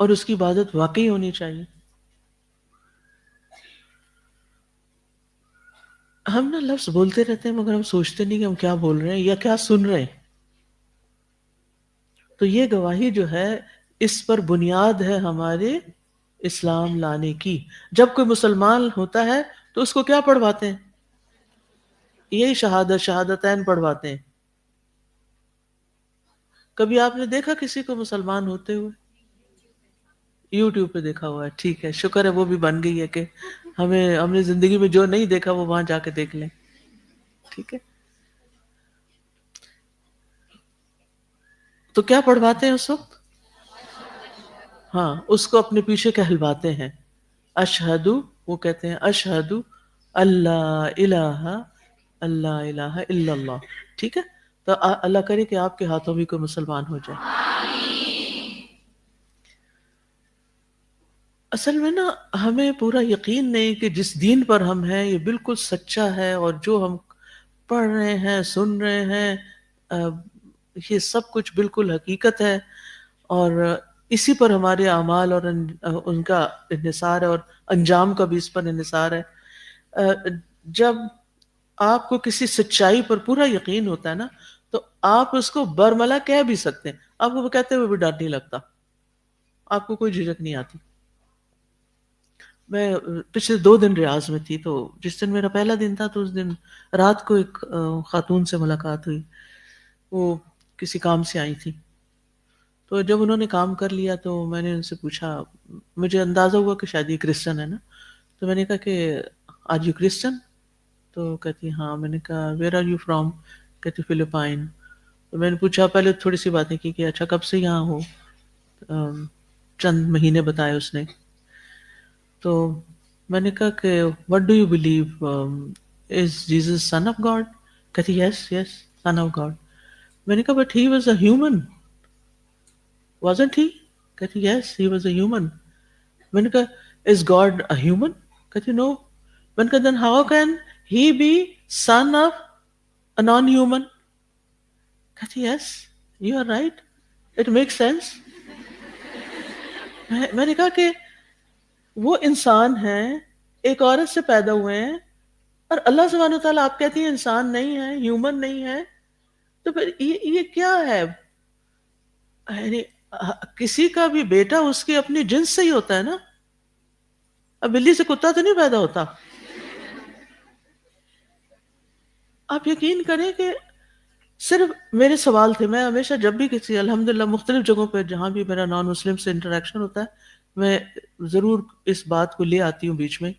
اور اس کی عبادت واقعی ہونی چاہیے. ہم نا لفظ بولتے رہتے ہیں مگر ہم سوچتے نہیں کہ ہم کیا بول رہے ہیں یا کیا سن رہے ہیں. تو یہ گواہی جو ہے اس پر بنیاد ہے ہمارے اسلام لانے کی. جب کوئی مسلمان ہوتا ہے تو اس کو کیا پڑھواتے ہیں؟ یہی شہادتین پڑھواتے ہیں. کبھی آپ نے دیکھا کسی کو مسلمان ہوتے ہوئے؟ یوٹیوب پہ دیکھا ہوا ہے. ٹھیک ہے، شکر ہے وہ بھی بن گئی ہے کہ ہم نے زندگی میں جو نہیں دیکھا وہ وہاں جا کے دیکھ لیں. ٹھیک ہے، تو کیا پڑھواتے ہیں اس وقت؟ ہاں، اس کو اپنے پیچھے کہلواتے ہیں. اشہدو، وہ کہتے ہیں اشہدو اللہ الہ الا اللہ. ٹھیک ہے، تو اللہ کرے کہ آپ کے ہاتھوں بھی کوئی مسلمان ہو جائے. اصل میں نا ہمیں پورا یقین نہیں کہ جس دین پر ہم ہیں یہ بالکل سچا ہے، اور جو ہم پڑھ رہے ہیں سن رہے ہیں یہ سب کچھ بالکل حقیقت ہے، اور اسی پر ہمارے اعمال اور ان کا انحصار ہے، اور انجام کا بھی اس پر انحصار ہے. جب آپ کو کسی سچائی پر پورا یقین ہوتا ہے نا تو آپ اس کو برملا کہہ بھی سکتے ہیں. آپ کو وہ کہتے ہوئے بھی ڈر نہیں لگتا، آپ کو کوئی جھجک نہیں آتی. میں پچھلے 2 دن ریاض میں تھی، تو جس دن میرا پہلا دن تھا تو اس دن رات کو ایک خاتون سے ملاقات ہوئی. وہ کسی کام سے آئی تھی، تو جب انہوں نے کام کر لیا تو میں نے ان سے پوچھا، مجھے اندازہ ہوا کہ شاید یہ کرسچن ہے نا، تو میں نے کہا کہ آج یو کرسچن؟ تو کہتی ہاں. میں نے کہا ویئر آر یو فرام؟ کہتی فلپائن. تو میں نے پوچھا، پہلے تھوڑی سی باتیں کی کہ اچھا کب سے یہاں ہو؟ چند مہینے بتائے اس نے. تو میں نے کہا کہ what do you believe, is Jesus son of God? کہتی yes yes son of God. میں نے کہا but he was a human wasn't he؟ کہتی yes he was a human. میں نے کہا is God a human؟ کہتی no. میں نے کہا then how can he be son of a non-human؟ کہتی yes you are right it makes sense. میں نے کہا کہ وہ انسان ہیں، ایک عورت سے پیدا ہوئے ہیں، اور اللہ سبحانہ و تعالیٰ آپ کہتی ہیں انسان نہیں ہے، ہیومن نہیں ہے، تو پھر یہ کیا ہے؟ یعنی کسی کا بھی بیٹا اس کی اپنی جنس سے ہی ہوتا ہے نا. اب بلی سے کتا تو نہیں پیدا ہوتا. آپ یقین کریں کہ صرف میرے سوال تھے. میں ہمیشہ جب بھی کسی الحمدللہ مختلف جگہوں پہ جہاں بھی میرا نان مسلم سے انٹریکشن ہوتا ہے میں ضرور اس بات کو لے آتی ہوں بیچ میں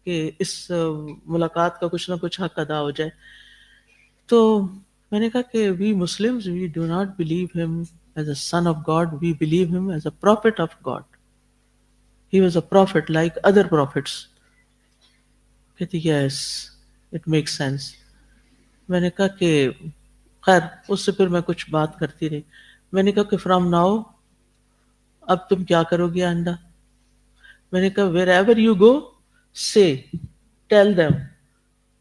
کہ اس ملاقات کا کچھ نہ کچھ حق ادا ہو جائے. تو میں نے کہا کہ we Muslims we do not believe him as a son of God, we believe him as a prophet of God. He was a prophet like other prophets. کہتی yes it makes sense. میں نے کہا کہ خیر اس سے پھر میں کچھ بات کرتی رہی. میں نے کہا کہ from now اب تم کیا کرو گے آئندہ؟ میں نے کہا wherever you go say tell them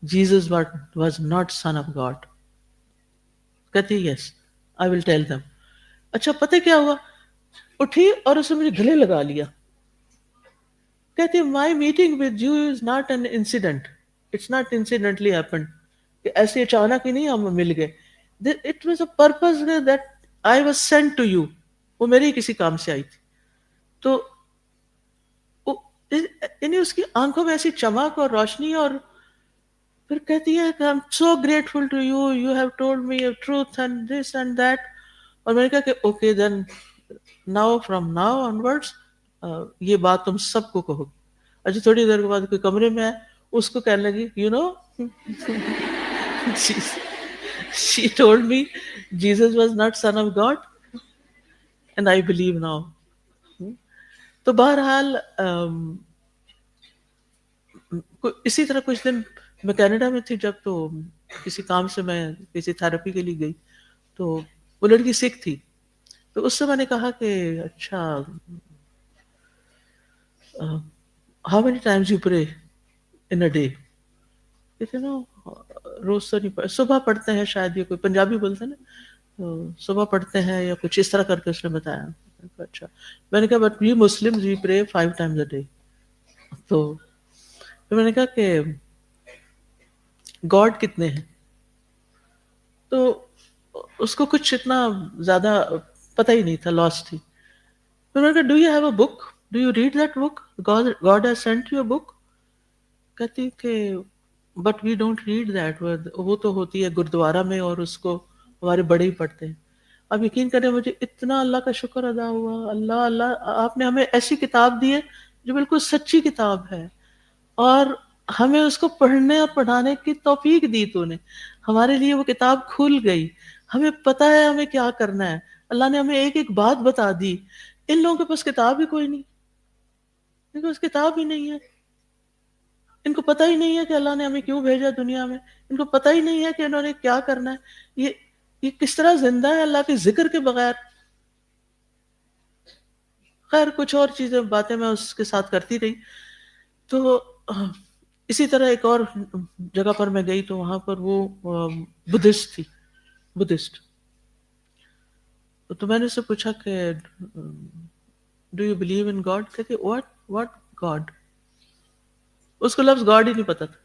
Jesus was not son of God. کہتی yes I will tell them. اچھا پتہ کیا ہوا؟ اٹھی اور اس نے مجھے گلے لگا لیا. کہتی my meeting with you is not an incident. It's not incidentally happened. کہ ایسے اچانک ہی نہیں ہم مل گئے. It was a purpose that I was sent to you. وہ میرے ہی کسی کام سے آئی تھی. تو یعنی اس کی آنکھوں میں ایسی چمک اور روشنی، اور پھر کہتی ہے کہ I'm so grateful to you, you have told me a truth and this and that. اور میں نے کہا کہ okay then now from now onwards یہ بات تم سب کو کہو گی. اچھا تھوڑی دیر کے بعد کوئی کمرے میں آئے, اس کو کہنے لگی you know she told me Jesus was not son of God and I believe now. تو بہرحال اسی طرح کچھ دن میں کینیڈا میں تھی جب, تو کسی کام سے میں کسی تھراپی کے لیے گئی, تو وہ لڑکی سکھ تھی. تو اس سے میں نے کہا کہ اچھا how many times you pray in a day؟ کہتے نا روز تو نہیں پڑھ, صبح پڑھتے ہیں شاید, یہ کوئی پنجابی بولتے ہیں نا, تو صبح پڑھتے ہیں یا کچھ اس طرح کر کے اس نے بتایا. اچھا میں نے کہا بٹ وی مسلم وی پرے 5 times a day. تو پھر میں نے کہا کہ گاڈ کتنے ہیں؟ تو اس کو کچھ اتنا زیادہ پتہ ہی نہیں تھا, لاسٹ تھی. پھر میں نے کہا do you have a book, do you read that book, God has sent you a book. کہتی کہ but we don't read that. وہ تو ہوتی ہے گردوارا میں اور اس کو ہمارے بڑے ہی پڑھتے ہیں. اب یقین کریں مجھے اتنا اللہ کا شکر ادا ہوا, اللہ آپ نے ہمیں ایسی کتاب دی ہے جو بالکل سچی کتاب ہے, اور ہمیں اس کو پڑھنے اور پڑھانے کی توفیق دی. تو نے ہمارے لیے وہ کتاب کھل گئی, ہمیں پتہ ہے ہمیں کیا کرنا ہے. اللہ نے ہمیں ایک ایک بات بتا دی. ان لوگوں کے پاس کتاب ہی کوئی نہیں, ان کے پاس کتاب ہی نہیں ہے. ان کو پتہ ہی نہیں ہے کہ اللہ نے ہمیں کیوں بھیجا دنیا میں. ان کو پتہ ہی نہیں ہے کہ انہوں نے کیا کرنا ہے. یہ کس طرح زندہ ہے اللہ کے ذکر کے بغیر. خیر کچھ اور چیزیں باتیں میں اس کے ساتھ کرتی رہی. تو اسی طرح ایک اور جگہ پر میں گئی تو وہاں پر وہ بدھسٹ تھی, بدھسٹ. تو میں نے اس سے پوچھا کہ do you believe in God? کہتے واٹ گاڈ؟ اس کو لفظ گاڈ ہی نہیں پتا تھا.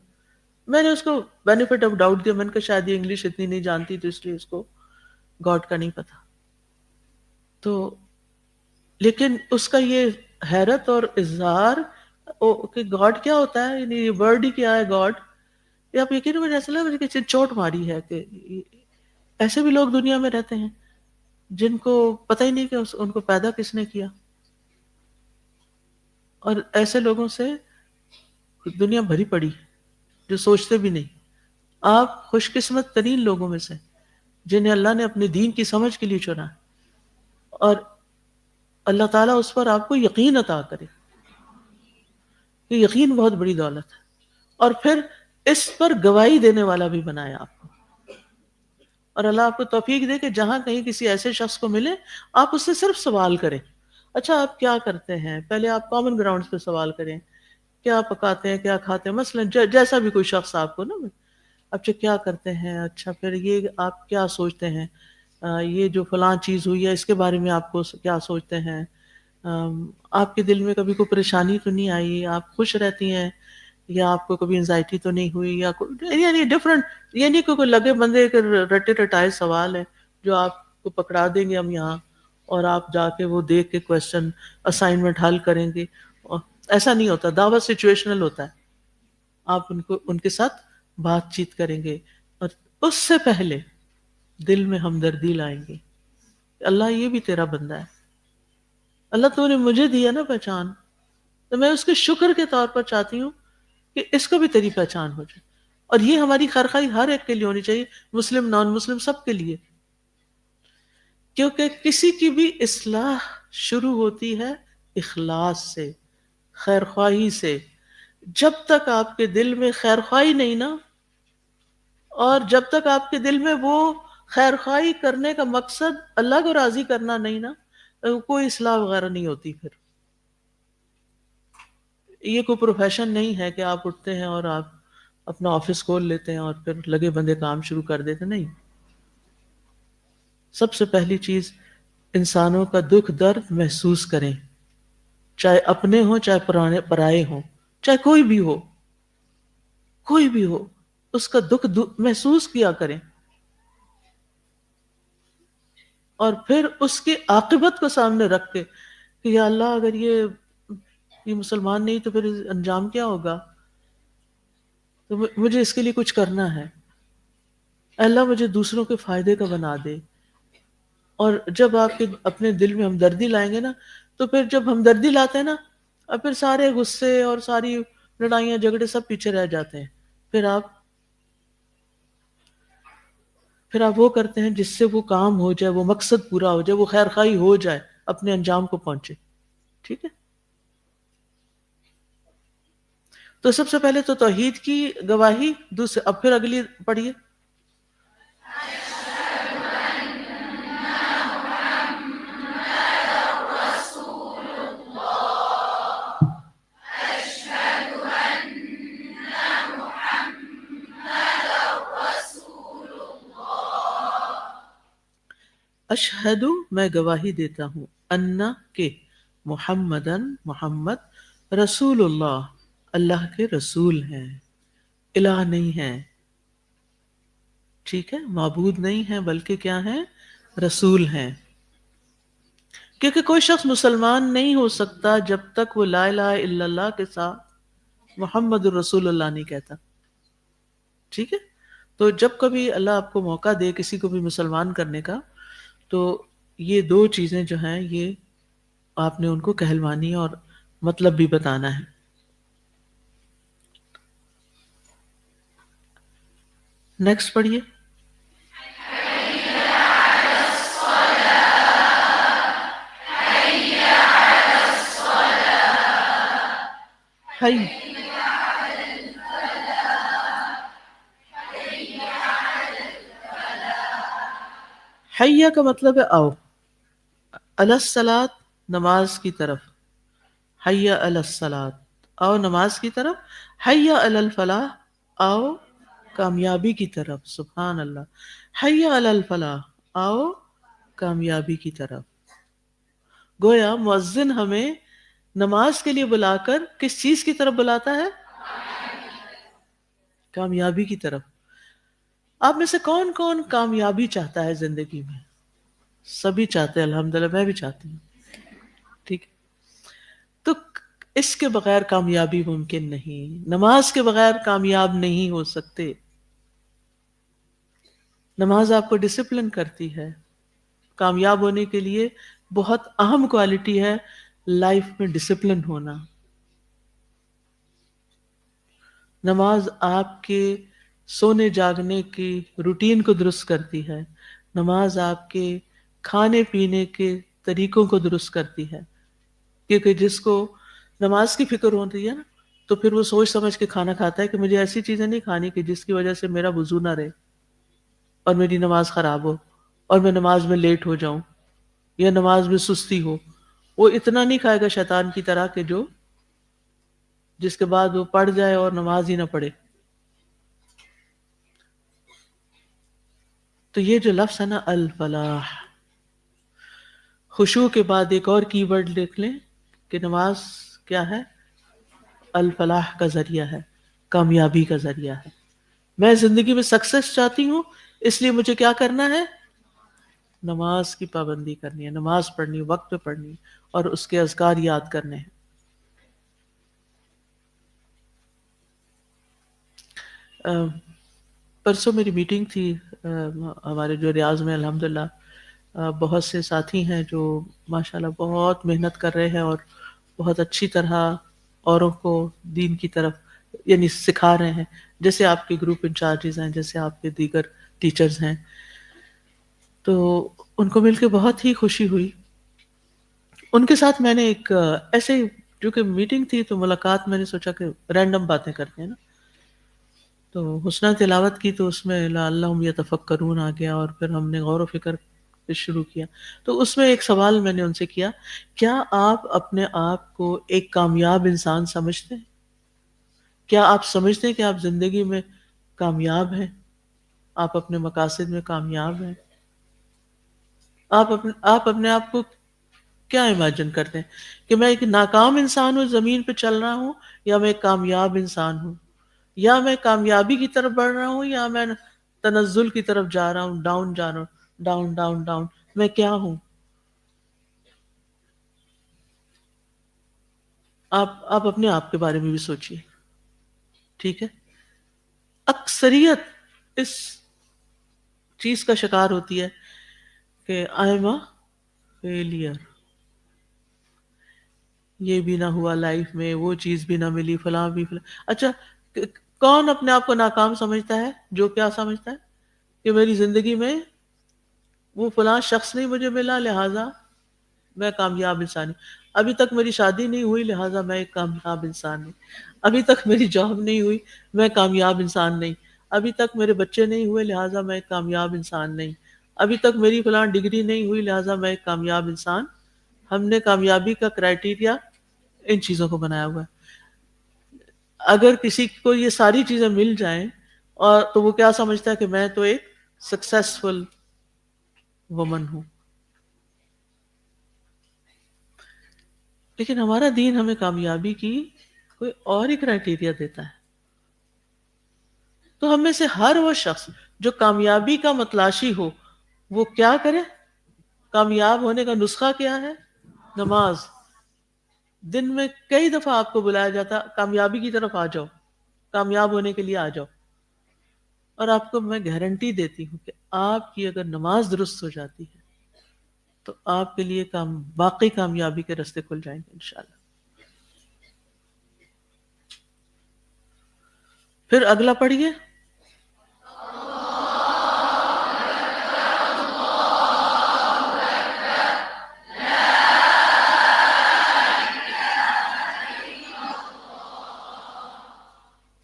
میں نے اس کو بینیفٹ آف ڈاؤٹ دیا, میں نے کہا شاید یہ انگلش اتنی نہیں جانتی تو اس لیے اس کو گاڈ کا نہیں پتا. تو لیکن اس کا یہ حیرت اور اظہار کہ گاڈ کیا ہوتا ہے, یعنی یہ ورڈ ہی کیا ہے گاڈ, یہ آپ یقین مجھے ایسا لگا مجھے چوٹ ماری ہے کہ ایسے بھی لوگ دنیا میں رہتے ہیں جن کو پتہ ہی نہیں کہ ان کو پیدا کس نے کیا. اور ایسے لوگوں سے دنیا بھری پڑی جو سوچتے بھی نہیں. آپ خوش قسمت ترین لوگوں میں سے جنہیں اللہ نے اپنے دین کی سمجھ کے لیے چنا, اور اللہ تعالیٰ اس پر آپ کو یقین عطا کرے. کہ یقین بہت بڑی دولت ہے, اور پھر اس پر گواہی دینے والا بھی بنایا آپ کو. اور اللہ آپ کو توفیق دے کہ جہاں کہیں کسی ایسے شخص کو ملے آپ اس سے صرف سوال کریں. اچھا آپ کیا کرتے ہیں, پہلے آپ کامن گراؤنڈز پہ سوال کریں, کیا پکاتے ہیں, کیا کھاتے ہیں, مثلا جیسا بھی کوئی شخص آپ کو نا, اچھا کیا کرتے ہیں, اچھا پھر یہ آپ کیا سوچتے ہیں, یہ جو فلاں چیز ہوئی ہے اس کے بارے میں آپ کو کیا سوچتے ہیں, آپ کے دل میں کبھی کوئی پریشانی تو نہیں آئی, آپ خوش رہتی ہیں, یا آپ کو کبھی انزائٹی تو نہیں ہوئی, یا یعنی ڈفرنٹ, یہ نہیں کہ کوئی لگے بندے کے رٹے رٹائے سوال ہے جو آپ کو پکڑا دیں گے ہم یہاں اور آپ جا کے وہ دیکھ کے کوشچن اسائنمنٹ حل کریں گے. ایسا نہیں ہوتا, دعوت سچویشنل ہوتا ہے. آپ ان کے ساتھ بات چیت کریں گے, اور اس سے پہلے دل میں ہمدردی لائیں گے. اللہ یہ بھی تیرا بندہ ہے, اللہ تو نے مجھے دیا نا پہچان, تو میں اس کے شکر کے طور پر چاہتی ہوں کہ اس کو بھی تیری پہچان ہو جائے. اور یہ ہماری خیرخواہی ہر ایک کے لیے ہونی چاہیے, مسلم نان مسلم سب کے لیے, کیونکہ کسی کی بھی اصلاح شروع ہوتی ہے اخلاص سے, خیرخواہی سے. جب تک آپ کے دل میں خیرخواہی نہیں نا, اور جب تک آپ کے دل میں وہ خیرخواہی کرنے کا مقصد اللہ کو راضی کرنا نہیں نا, کوئی اصلاح وغیرہ نہیں ہوتی. پھر یہ کوئی پروفیشن نہیں ہے کہ آپ اٹھتے ہیں اور آپ اپنا آفس کھول لیتے ہیں اور پھر لگے بندے کام شروع کر دیتے. نہیں, سب سے پہلی چیز انسانوں کا دکھ درد محسوس کریں, چاہے اپنے ہوں چاہے پرائے ہوں, چاہے کوئی بھی ہو, کوئی بھی ہو, اس کا دکھ محسوس کیا کریں, اور پھر اس کی عاقبت کو سامنے رکھ کے کہ یا اللہ اگر یہ مسلمان نہیں تو پھر انجام کیا ہوگا, تو مجھے اس کے لیے کچھ کرنا ہے. اللہ مجھے دوسروں کے فائدے کا بنا دے, اور جب آپ کے اپنے دل میں ہمدردی لائیں گے نا، تو پھر جب ہمدردی لاتے ہیں نا، اور پھر سارے غصے اور ساری لڑائیاں جھگڑے سب پیچھے رہ جاتے ہیں. پھر آپ وہ کرتے ہیں جس سے وہ کام ہو جائے، وہ مقصد پورا ہو جائے، وہ خیر خواہی ہو جائے، اپنے انجام کو پہنچے. ٹھیک ہے؟ تو سب سے پہلے تو توحید کی گواہی، دوسرے اب پھر اگلی پڑھیے. اشہد، میں گواہی دیتا ہوں، انا کہ محمدن محمد رسول اللہ اللہ کے رسول ہیں، الہ نہیں ہے. ٹھیک ہے؟ معبود نہیں ہے بلکہ کیا ہے؟ رسول ہیں. کیونکہ کوئی شخص مسلمان نہیں ہو سکتا جب تک وہ لا الہ الا اللہ کے ساتھ محمد الرسول اللہ نہیں کہتا. ٹھیک ہے؟ تو جب کبھی اللہ آپ کو موقع دے کسی کو بھی مسلمان کرنے کا، تو یہ دو چیزیں جو ہیں یہ آپ نے ان کو کہلوانی ہے اور مطلب بھی بتانا ہے. نیکسٹ پڑھیے. حی، حیہ کا مطلب ہے آؤ، علی الصلاۃ نماز کی طرف، حی علی الصلاۃ آؤ نماز کی طرف، حی علی الفلاح آؤ کامیابی کی طرف. سبحان اللہ. حی علی الفلاح آؤ کامیابی کی طرف. گویا مؤذن ہمیں نماز کے لیے بلا کر کس چیز کی طرف بلاتا ہے؟ کامیابی کی طرف. آپ میں سے کون کون کامیابی چاہتا ہے زندگی میں؟ سبھی چاہتے ہیں، الحمدللہ میں بھی چاہتی ہوں. ٹھیک ہے؟ تو اس کے بغیر کامیابی ممکن نہیں، نماز کے بغیر کامیاب نہیں ہو سکتے. نماز آپ کو ڈسپلن کرتی ہے. کامیاب ہونے کے لیے بہت اہم کوالٹی ہے لائف میں ڈسپلن ہونا. نماز آپ کے سونے جاگنے کی روٹین کو درست کرتی ہے. نماز آپ کے کھانے پینے کے طریقوں کو درست کرتی ہے. کیونکہ جس کو نماز کی فکر ہوتی ہے نا، تو پھر وہ سوچ سمجھ کے کھانا کھاتا ہے کہ مجھے ایسی چیزیں نہیں کھانی کہ جس کی وجہ سے میرا وضو نہ رہے اور میری نماز خراب ہو اور میں نماز میں لیٹ ہو جاؤں یا نماز میں سستی ہو. وہ اتنا نہیں کھائے گا شیطان کی طرح کہ جس کے بعد وہ پڑھ جائے اور نماز ہی نہ پڑھے. تو یہ جو لفظ ہے نا الفلاح، خشوع کے بعد ایک اور کی ورڈ لکھ لیں کہ نماز کیا ہے؟ الفلاح کا ذریعہ ہے، کامیابی کا ذریعہ ہے. میں زندگی میں سکسس چاہتی ہوں، اس لیے مجھے کیا کرنا ہے؟ نماز کی پابندی کرنی ہے، نماز پڑھنی ہے، وقت پہ پڑھنی ہے اور اس کے اذکار یاد کرنے ہیں. پرسوں میری میٹنگ تھی ہمارے جو ریاض میں الحمدللہ بہت سے ساتھی ہیں جو ماشاءاللہ بہت محنت کر رہے ہیں اور بہت اچھی طرح اوروں کو دین کی طرف یعنی سکھا رہے ہیں، جیسے آپ کے گروپ انچارجز ہیں، جیسے آپ کے دیگر ٹیچرز ہیں. تو ان کو مل کے بہت ہی خوشی ہوئی. ان کے ساتھ میں نے ایک ایسے جو کہ میٹنگ تھی تو ملاقات، میں نے سوچا کہ رینڈم باتیں کرتے ہیں نا، تو حسنہ تلاوت کی تو اس میں لعلہم یتفکرون آ گیا اور پھر ہم نے غور و فکر شروع کیا. تو اس میں ایک سوال میں نے ان سے کیا، کیا آپ اپنے آپ کو ایک کامیاب انسان سمجھتے ہیں؟ کیا آپ سمجھتے ہیں کہ آپ زندگی میں کامیاب ہیں؟ آپ اپنے مقاصد میں کامیاب ہیں؟ آپ اپنے آپ کو کیا امیجن کرتے ہیں کہ میں ایک ناکام انسان ہوں، زمین پہ چل رہا ہوں، یا میں ایک کامیاب انسان ہوں، یا میں کامیابی کی طرف بڑھ رہا ہوں، یا میں تنزل کی طرف جا رہا ہوں، ڈاؤن جا رہا ہوں، ڈاؤن ڈاؤن ڈاؤن. میں کیا ہوں؟ آپ اپنے آپ کے بارے میں بھی سوچئے. ٹھیک ہے؟ اکثریت اس چیز کا شکار ہوتی ہے کہ آئی ایم اے فیلئر، یہ بھی نہ ہوا لائف میں، وہ چیز بھی نہ ملی، فلاں بھی فلاں. اچھا کون اپنے آپ کو ناکام سمجھتا ہے؟ جو کیا سمجھتا ہے کہ میری زندگی میں وہ فلاں شخص نہیں مجھے ملا لہٰذا میں کامیاب انسان ہوں. ابھی تک میری شادی نہیں ہوئی لہٰذا میں ایک کامیاب انسان نہیں. ابھی تک میری جاب نہیں ہوئی میں کامیاب انسان نہیں. ابھی تک میرے بچے نہیں ہوئے لہٰذا میں ایک کامیاب انسان نہیں. ابھی تک میری فلاں ڈگری نہیں ہوئی لہٰذا میں ایک کامیاب انسان. ہم نے کامیابی کا کرائٹیریا ان چیزوں کو بنایا ہوا ہے. اگر کسی کو یہ ساری چیزیں مل جائیں اور تو وہ کیا سمجھتا ہے کہ میں تو ایک سکسیسفل وومن ہوں. لیکن ہمارا دین ہمیں کامیابی کی کوئی اور ہی کرائٹیریا دیتا ہے. تو ہم میں سے ہر وہ شخص جو کامیابی کا متلاشی ہو وہ کیا کرے؟ کامیاب ہونے کا نسخہ کیا ہے؟ نماز. دن میں کئی دفعہ آپ کو بلایا جاتا کامیابی کی طرف آ جاؤ، کامیاب ہونے کے لیے آ جاؤ. اور آپ کو میں گارنٹی دیتی ہوں کہ آپ کی اگر نماز درست ہو جاتی ہے تو آپ کے لیے باقی کامیابی کے راستے کھل جائیں گے انشاءاللہ. پھر اگلا پڑھیے.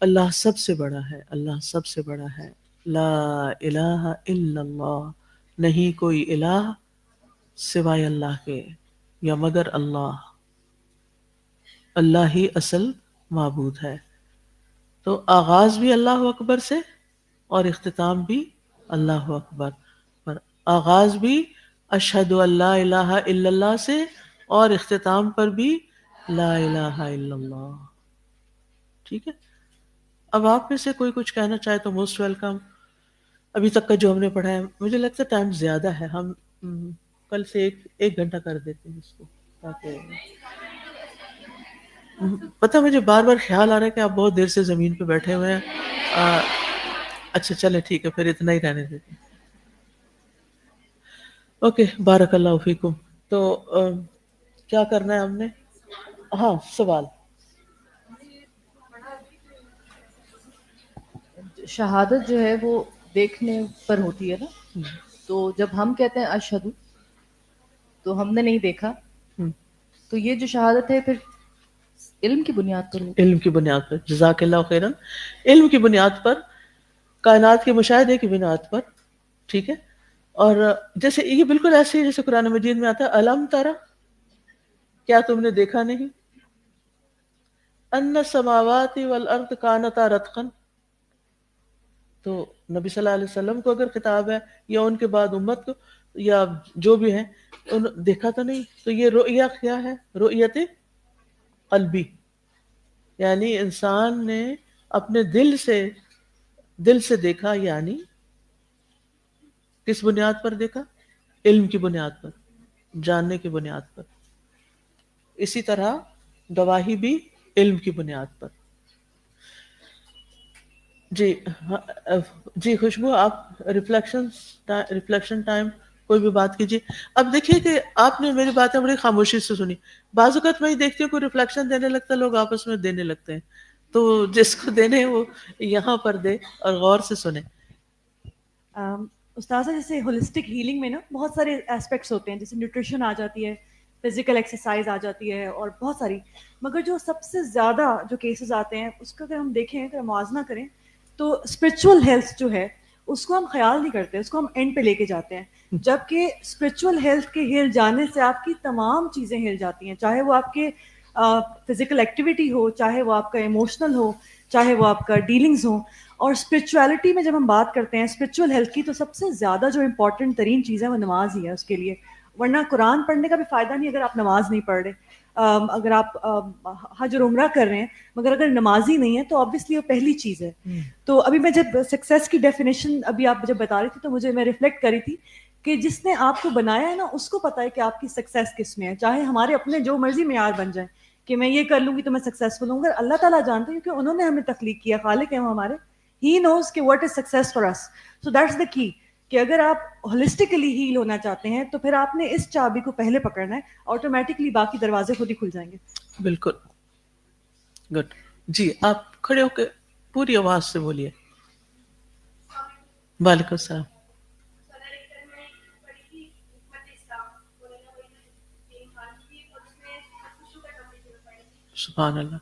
اللہ سب سے بڑا ہے، اللہ سب سے بڑا ہے. لا الہ الا اللہ، نہیں کوئی الہ سوائے اللہ کے یا مگر اللہ. اللہ ہی اصل معبود ہے. تو آغاز بھی اللہ اکبر سے اور اختتام بھی اللہ اکبر پر. آغاز بھی اشہد ان لا الہ الا اللہ سے اور اختتام پر بھی لا الہ الا اللہ. ٹھیک ہے. اب آپ میں سے کوئی کچھ کہنا چاہے تو موسٹ ویلکم. ابھی تک کا جو ہم نے پڑھا ہے مجھے لگتا ہے ٹائم زیادہ ہے، ہم کل سے ایک گھنٹہ کر دیتے ہیں اس کو. تاکہ پتہ مجھے بار بار خیال آ رہا ہے کہ آپ بہت دیر سے زمین پہ بیٹھے ہوئے ہیں. اچھا چلے ٹھیک ہے، پھر اتنا ہی رہنے دیتے ہیں. اوکے بارک اللہ فیکم. تو کیا کرنا ہے ہم نے؟ ہاں سوال. شہادت جو ہے وہ دیکھنے پر ہوتی ہے نا، تو جب ہم کہتے ہیں اشہد تو ہم نے نہیں دیکھا، تو یہ جو شہادت ہے پھر علم کی بنیاد پر ہوتی ہے. علم کی بنیاد پر. جزاک اللہ خیرن. علم کی بنیاد پر، کائنات کے مشاہدے کی بنیاد پر. ٹھیک ہے. اور جیسے یہ بالکل ایسے ہی جیسے قرآن مجید میں آتا ہے الم ترى، کیا تم نے دیکھا نہیں، ان السماوات والارض کانتا رتقا. تو نبی صلی اللہ علیہ وسلم کو اگر خطاب ہے یا ان کے بعد امت کو یا جو بھی ہے دیکھا تو نہیں. تو یہ رؤیا کیا ہے؟ رؤیت قلبی، یعنی انسان نے اپنے دل سے دیکھا. یعنی کس بنیاد پر دیکھا؟ علم کی بنیاد پر، جاننے کی بنیاد پر. اسی طرح گواہی بھی علم کی بنیاد پر. جی خوشبو آپ ریفلیکشن ٹائم کوئی بھی بات کیجیے. اب دیکھیے کہ آپ نے میری باتیں بڑی خاموشی سے سنی. بعض اوقات میں ہی دیکھتی ہوں کوئی ریفلیکشن دینے لگتا ہے، لوگ آپس میں دینے لگتے ہیں. تو جس کو دینے وہ یہاں پر دے اور غور سے سنے. استاذہ جیسے ہولسٹک ہیلنگ میں نا بہت سارے ایسپیکٹس ہوتے ہیں، جیسے نیوٹریشن آ جاتی ہے، فزیکل ایکسرسائز آ جاتی ہے اور بہت ساری. مگر جو سب سے زیادہ جو کیسز آتے ہیں اس کا اگر ہم دیکھیں، اگر موازنہ کریں تو اسپرچول ہیلتھ جو ہے اس کو ہم خیال نہیں کرتے، اس کو ہم اینڈ پہ لے کے جاتے ہیں. جبکہ اسپرچول ہیلتھ کے ہل جانے سے آپ کی تمام چیزیں ہل جاتی ہیں، چاہے وہ آپ کے فزیکل ایکٹیویٹی ہو، چاہے وہ آپ کا ایموشنل ہو، چاہے وہ آپ کا ڈیلنگز ہوں. اور اسپرچویلٹی میں جب ہم بات کرتے ہیں اسپرچول ہیلتھ کی، تو سب سے زیادہ جو امپورٹنٹ ترین چیز ہے وہ نماز ہی ہے اس کے لیے. ورنہ قرآن پڑھنے کا بھی فائدہ نہیں اگر آپ نماز نہیں پڑھ رہے. اگر آپ حج اور عمرہ کر رہے ہیں مگر اگر نمازی نہیں ہے تو آبویسلی وہ پہلی چیز ہے. تو ابھی میں جب سکسیس کی ڈیفینیشن ابھی آپ جب بتا رہی تھی تو میں ریفلیکٹ کری تھی کہ جس نے آپ کو بنایا ہے نا اس کو پتا ہے کہ آپ کی سکسیس کس میں ہے. چاہے ہمارے اپنے جو مرضی معیار بن جائیں کہ میں یہ کر لوں گی تو میں سکسیسفل ہوں گا، اللہ تعالیٰ جانتے ہیں کیونکہ انہوں نے ہمیں تخلیق کیا، خالق ہیں وہ ہمارے. He knows کہ what is success for us. So that's the key. کہ اگر آپ ہولسٹکلی ہیل ہونا چاہتے ہیں تو پھر آپ نے اس چابی کو پہلے پکڑنا ہے, آٹومیٹکلی باقی دروازے خود ہی کھل جائیں گے. بالکل گڈ. جی آپ کھڑے ہو کے پوری آواز سے بولیے. وعلیکم السلام. سبحان اللہ.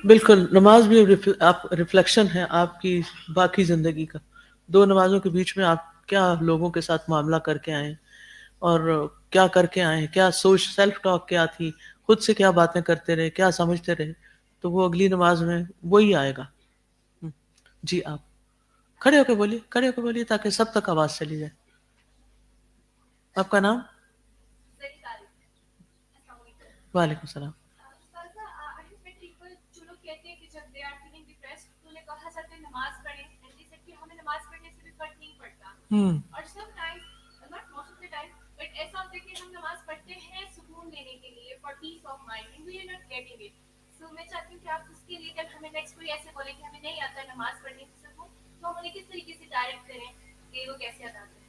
بالکل, نماز بھی آپ ریفلیکشن ہے آپ کی باقی زندگی کا. 2 نمازوں کے بیچ میں آپ کیا لوگوں کے ساتھ معاملہ کر کے آئے اور کیا کر کے آئے, کیا سوچ, سیلف ٹاک کیا تھی, خود سے کیا باتیں کرتے رہے, کیا سمجھتے رہے, تو وہ اگلی نماز میں وہی آئے گا. جی آپ کھڑے ہو کے بولیے, کھڑے ہو کے بولیے تاکہ سب تک آواز چلی جائے. آپ کا نام؟ وعلیکم السلام. اور some times not most of the time but ایسا ہوتا ہے کہ ہم نماز پڑھتے ہیں سکون لینے کے لیے, for peace of mind, and we are not getting it. So میں چاہتی ہوں کہ آپ اس کے لیے جب ہمیں نیکسٹ کوئی ایسے بولے کہ ہمیں نہیں آتا نماز پڑھنے سے سکون, تو ہم انہیں کس طریقے سے ڈائریکٹ کریں کہ وہ کیسے ادا کریں؟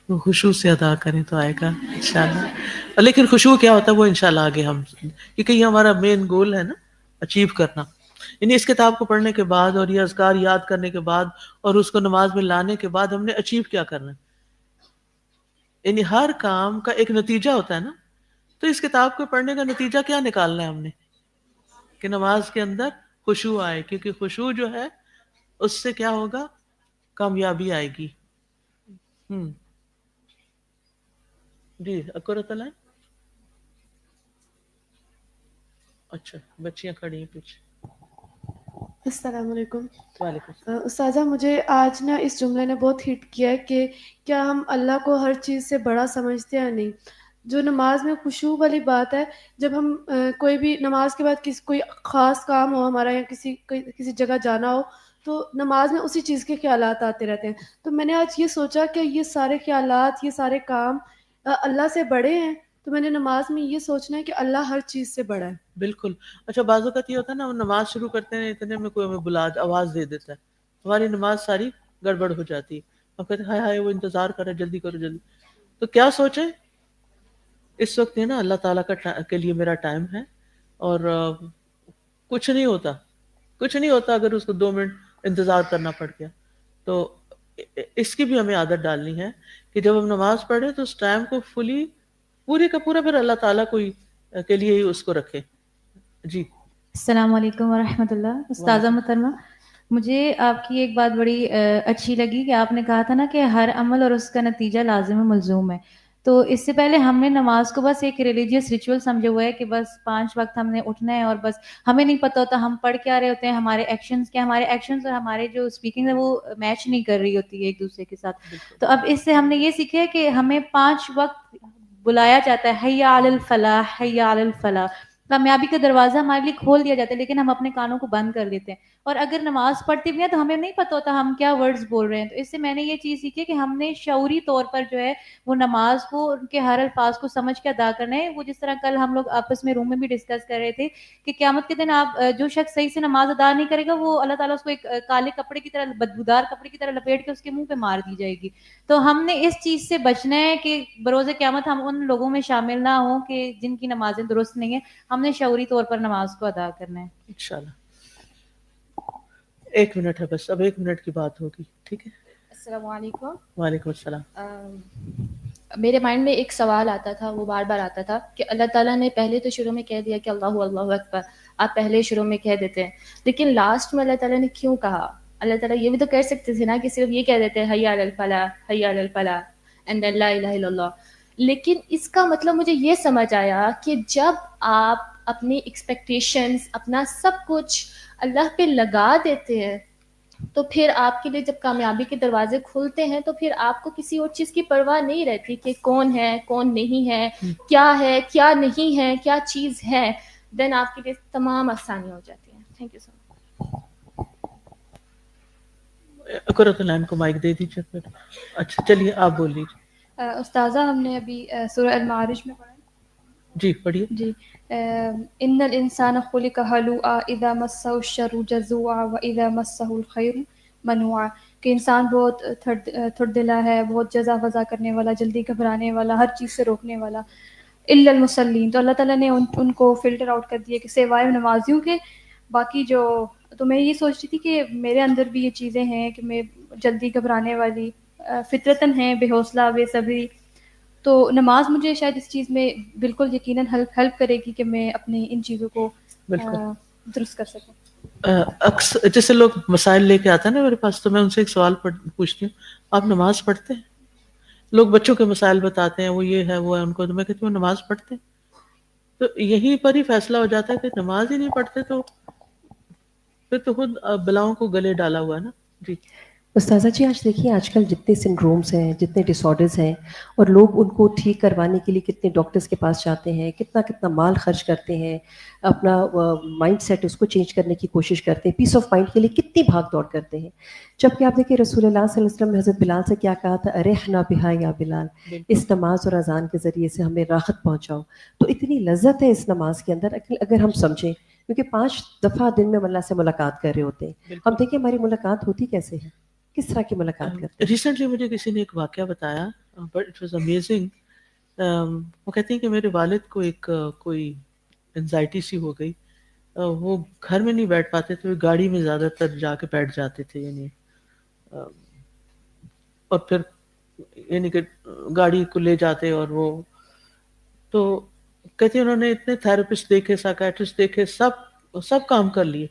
وہ خشوع سے ادا کریں تو آئے گا انشاءاللہ. لیکن خشوع کیا ہوتا ہے وہ انشاءاللہ آگے ہم, کیونکہ یہ ہمارا مین گول ہے نا, اچیو کرنا. یعنی اس کتاب کو پڑھنے کے بعد اور یہ اذکار یاد کرنے کے بعد اور اس کو نماز میں لانے کے بعد ہم نے اچیو کیا کرنا ہے. یعنی ہر کام کا ایک نتیجہ ہوتا ہے نا, تو اس کتاب کو پڑھنے کا نتیجہ کیا نکالنا ہے ہم نے, کہ نماز کے اندر خشوع آئے, کیونکہ خشوع جو ہے اس سے کیا ہوگا, کامیابی آئے گی. جی اکرت اللہ. اچھا بچیاں کھڑی ہیں پیچھے. السلام علیکم. وعلیکم السلام. استاذہ مجھے آج نا اس جملے نے بہت ہٹ کیا ہے کہ کیا ہم اللہ کو ہر چیز سے بڑا سمجھتے ہیں یا نہیں. جو نماز میں خشوع والی بات ہے, جب ہم کوئی بھی نماز کے بعد کوئی خاص کام ہو ہمارا یا کسی جگہ جانا ہو, تو نماز میں اسی چیز کے خیالات آتے رہتے ہیں. تو میں نے آج یہ سوچا کہ یہ سارے خیالات, یہ سارے کام اللہ سے بڑے ہیں, تو میں نے نماز میں یہ سوچنا ہے کہ اللہ ہر چیز سے بڑا ہے. بالکل. اچھا بعض اوقات یہ ہوتا ہے نا, ہم نماز شروع کرتے ہیں اتنے میں کوئی ہمیں آواز دے دیتا ہے, ہماری نماز ساری گڑبڑ ہو جاتی ہے. ہم کہتے ہیں ہائے ہائے وہ انتظار کر رہے, جلدی کرو جلدی. تو کیا سوچیں اس وقت یہ نا اللہ تعالیٰ کے لیے میرا ٹائم ہے, اور کچھ نہیں ہوتا اگر اس کو 2 منٹ انتظار کرنا پڑ گیا. تو اس کی بھی ہمیں عادت ڈالنی ہے کہ جب ہم نماز پڑھیں تو اس ٹائم کو پورے کا پورا پھر اللہ تعالیٰ کے لیے ہی اس کو رکھے. جی السلام علیکم ورحمۃ اللہ. استاذہ محترمہ, مجھے آپ کی ایک بات بڑی اچھی لگی کہ آپ نے کہا تھا نا کہ ہر عمل اور اس کا نتیجہ لازم و ملزوم ہے. تو اس سے پہلے ہم نے نماز کو بس ایک ریلیجیس ریچول سمجھا ہوا ہے کہ بس 5 وقت ہم نے اٹھنا ہے, اور بس ہمیں نہیں پتہ ہوتا ہم پڑھ کیا رہے ہوتے ہیں, ہمارے ایکشنز کیا, ہمارے ایکشنز اور ہمارے جو اسپیکنگ ہے وہ میچ نہیں کر رہی ہوتی ہے ایک دوسرے کے ساتھ. تو اب اس سے ہم نے یہ سیکھا ہے کہ ہمیں 5 وقت بلایا جاتا ہے, حی علی الفلاح, حی علی الفلاح, کامیابی کا دروازہ ہمارے لیے کھول دیا جاتا ہے, لیکن ہم اپنے کانوں کو بند کر دیتے ہیں. اور اگر نماز پڑھتے بھی ہیں تو ہمیں نہیں پتہ ہوتا ہم کیا ورڈز بول رہے ہیں. تو اس سے میں نے یہ چیز سیکھی کہ ہم نے شعوری طور پر جو ہے وہ نماز کو, ان کے ہر الفاظ کو سمجھ کے ادا کرنا ہے. وہ جس طرح کل ہم لوگ آپس میں روم میں بھی ڈسکس کر رہے تھے کہ قیامت کے دن آپ جو شخص صحیح سے نماز ادا نہیں کرے گا, وہ اللہ تعالیٰ اس کو ایک کالے کپڑے کی طرح, بدبودار کپڑے کی طرح لپیٹ کے اس کے منہ پہ مار دی جائے گی. تو ہم نے اس چیز سے بچنا ہے کہ بروز قیامت ہم ان لوگوں میں شامل نہ ہوں کہ جن کی نمازیں درست نہیں ہیں. ہم نے شعوری طور پر نماز کو ادا کرنا ہے انشاءاللہ. 1 منٹ ہے بس, اب 1 منٹ کی بات ہوگی, ٹھیک ہے. السلام علیکم. وعلیکم السلام. میرے مائنڈ میں ایک سوال آتا تھا, وہ بار بار آتا تھا کہ اللہ تعالیٰ نے پہلے تو شروع میں کہہ دیا کہ اللہ اللہ اکبر, آپ پہلے شروع میں کہہ دیتے ہیں, لیکن لاسٹ میں اللہ تعالیٰ نے کیوں کہا؟ اللہ تعالیٰ یہ بھی تو کہہ سکتے تھے نا کہ صرف یہ کہہ دیتے ہیں حی علی الفلاح, حی علی الفلاح اینڈ دین لا الہ الا اللہ. لیکن اس کا مطلب مجھے یہ سمجھ آیا کہ جب آپ اپنی ایکسپیکٹیشنز, اپنا سب کچھ اللہ پہ لگا دیتے ہیں تو پھر آپ کے لیے جب کامیابی کے دروازے کھلتے ہیں تو پھر آپ کو کسی اور چیز کی پرواہ نہیں رہتی کہ کون ہے کون نہیں ہے کیا نہیں ہے کیا چیز ہے. دین آپ کے لیے تمام آسانی ہو جاتی ہیں. تھینک یو سو مچ. قرۃ العین کو مائک دے دیجیے پھر. اچھا چلیے آپ بول لیجیے. استاذہ ہم نے ابھی سورہ المعارج میں پڑھا. جی پڑھیے. جی ان الانسان خلق هلوعا اذا مسه الشر جزوعا واذا مسه الخير منوعا، کہ انسان بہت تھڑ دلا ہے، بہت جزا فضا کرنے والا، جلدی گھبرانے والا، ہر چیز سے روکنے والا. الا المصلین، تو اللہ تعالیٰ نے ان کو فلٹر آؤٹ کر دیا کہ سوائے نمازیوں کے باقی جو. تو میں یہ سوچ رہی تھی کہ میرے اندر بھی یہ چیزیں ہیں کہ میں جلدی گھبرانے والی فطرتاً ہیں، بے حوصلہ، بے صبری. تو نماز مجھے شاید اس چیز میں بالکل یقیناً ہیلپ کرے گی کہ میں اپنی ان چیزوں کو درست کر سکوں. اکثر جیسے لوگ مسائل لے کے آتے ہیں نا میرے پاس، تو میں ان سے ایک سوال پوچھتی ہوں، آپ نماز پڑھتے ہیں؟ لوگ بچوں کے مسائل بتاتے ہیں، وہ یہ ہے وہ ہے ان کو، تو میں کہتی ہوں نماز پڑھتے ہیں. تو یہیں پر ہی فیصلہ ہو جاتا ہے کہ نماز ہی نہیں پڑھتے تو پھر تو خود بلاؤں کو گلے ڈالا ہوا ہے نا. جی استاذہ جی، آج دیکھیے آج کل جتنے سنڈرومز ہیں، جتنے ڈس آرڈرز ہیں، اور لوگ ان کو ٹھیک کروانے کے لیے کتنے ڈاکٹرز کے پاس جاتے ہیں، کتنا مال خرچ کرتے ہیں، اپنا مائنڈ سیٹ اس کو چینج کرنے کی کوشش کرتے ہیں، پیس آف مائنڈ کے لیے کتنی بھاگ دوڑ کرتے ہیں. جبکہ آپ دیکھیں رسول اللہ صلی اللہ علیہ وسلم نے حضرت بلال سے کیا کہا تھا، ارحنا بہا یا بلال، اس نماز اور اذان کے ذریعے سے ہمیں راحت پہنچاؤ. تو اتنی لذت ہے اس نماز کے اندر اگر ہم سمجھیں، کیونکہ 5 دفعہ دن میں اللہ سے ملاقات کر رہے ہوتے ہیں. ہم دیکھیں ہماری ملاقات ہوتی کیسے ہے، کس طرح کی ملاقات کرتے ہیں. ریسنٹلی مجھے کسی نے ایک واقعہ بتایا، بٹ اٹ واز امیزنگ. وہ کہتے ہیں کہ میرے والد کو ایک کوئی انزائٹی سی ہو گئی، وہ گھر میں نہیں بیٹھ پاتے تھے، گاڑی میں زیادہ تر جا کے بیٹھ جاتے تھے. یعنی اور پھر یعنی کہ گاڑی کو لے جاتے، اور وہ تو کہتے ہیں انہوں نے اتنے تھراپسٹ دیکھے، سائیکیٹرسٹ دیکھے، سب کام کر لیے.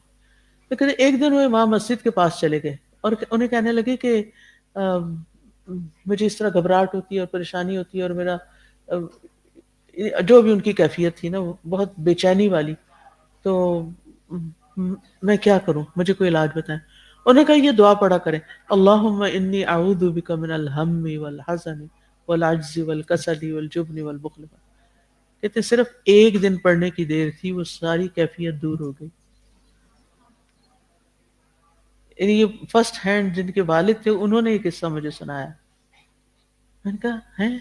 تو کہتے ایک دن وہ امام مسجد کے پاس چلے گئے اور انہیں کہنے لگے کہ مجھے اس طرح گھبراہٹ ہوتی ہے اور پریشانی ہوتی ہے، اور میرا جو بھی ان کی کیفیت تھی نا وہ بہت بے چینی والی، تو میں کیا کروں، مجھے کوئی علاج بتائیں. انہوں نے کہا یہ دعا پڑھا کریں، اللہم انی اعوذ بک من الہم والحزن والعجز والکسل والجبن والبخل. کہتے صرف ایک دن پڑھنے کی دیر تھی، وہ ساری کیفیت دور ہو گئی. یہ فرسٹ ہینڈ جن کے والد تھے انہوں نے یہ قصہ مجھے سنایا. میں نے کہا ہیں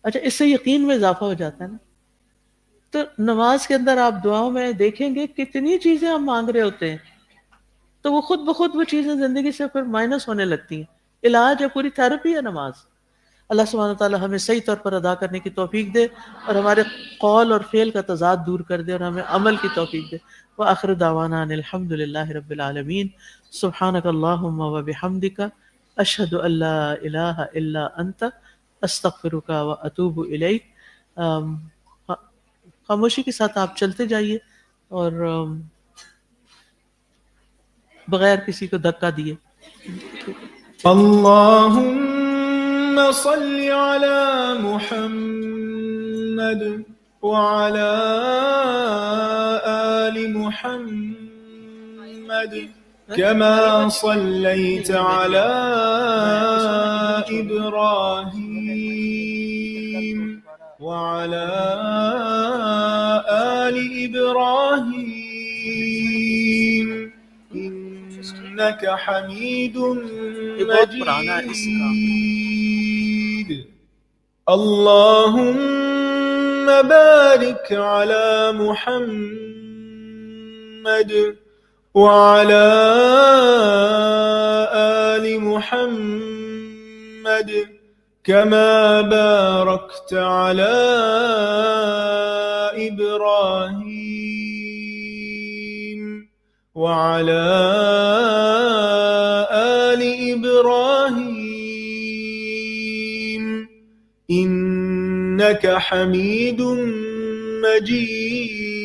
اچھا، اس سے یقین میں اضافہ ہو جاتا ہے نا. تو نماز کے اندر آپ دعاؤں میں دیکھیں گے کتنی چیزیں ہم مانگ رہے ہوتے ہیں، تو وہ خود بخود وہ چیزیں زندگی سے پھر مائنس ہونے لگتی ہیں. علاج ہے، پوری تھراپی ہے نماز. اللہ سبحانہ تعالیٰ ہمیں صحیح طور پر ادا کرنے کی توفیق دے، اور ہمارے قول اور فعل کا تضاد دور کر دے، اور ہمیں عمل کی توفیق دے. وآخر دعوانا ان الحمد للہ رب العالمین. سبحانک اللہم وبحمدک، اشہد ان لا الہ الا انت، استغفرک واتوب الیک. خاموشی کے ساتھ آپ چلتے جائیے اور بغیر کسی کو دھکا دیے. اللهم صل على محمد وعلى آل محمد كما صليت على إبراهيم وعلى آل إبراهيم إنك حميد مجيد. اللهم بارك على محمد وعلى آل محمد كما باركت على إبراهيم وعلى آل إبراهيم إنك حميد مجيد.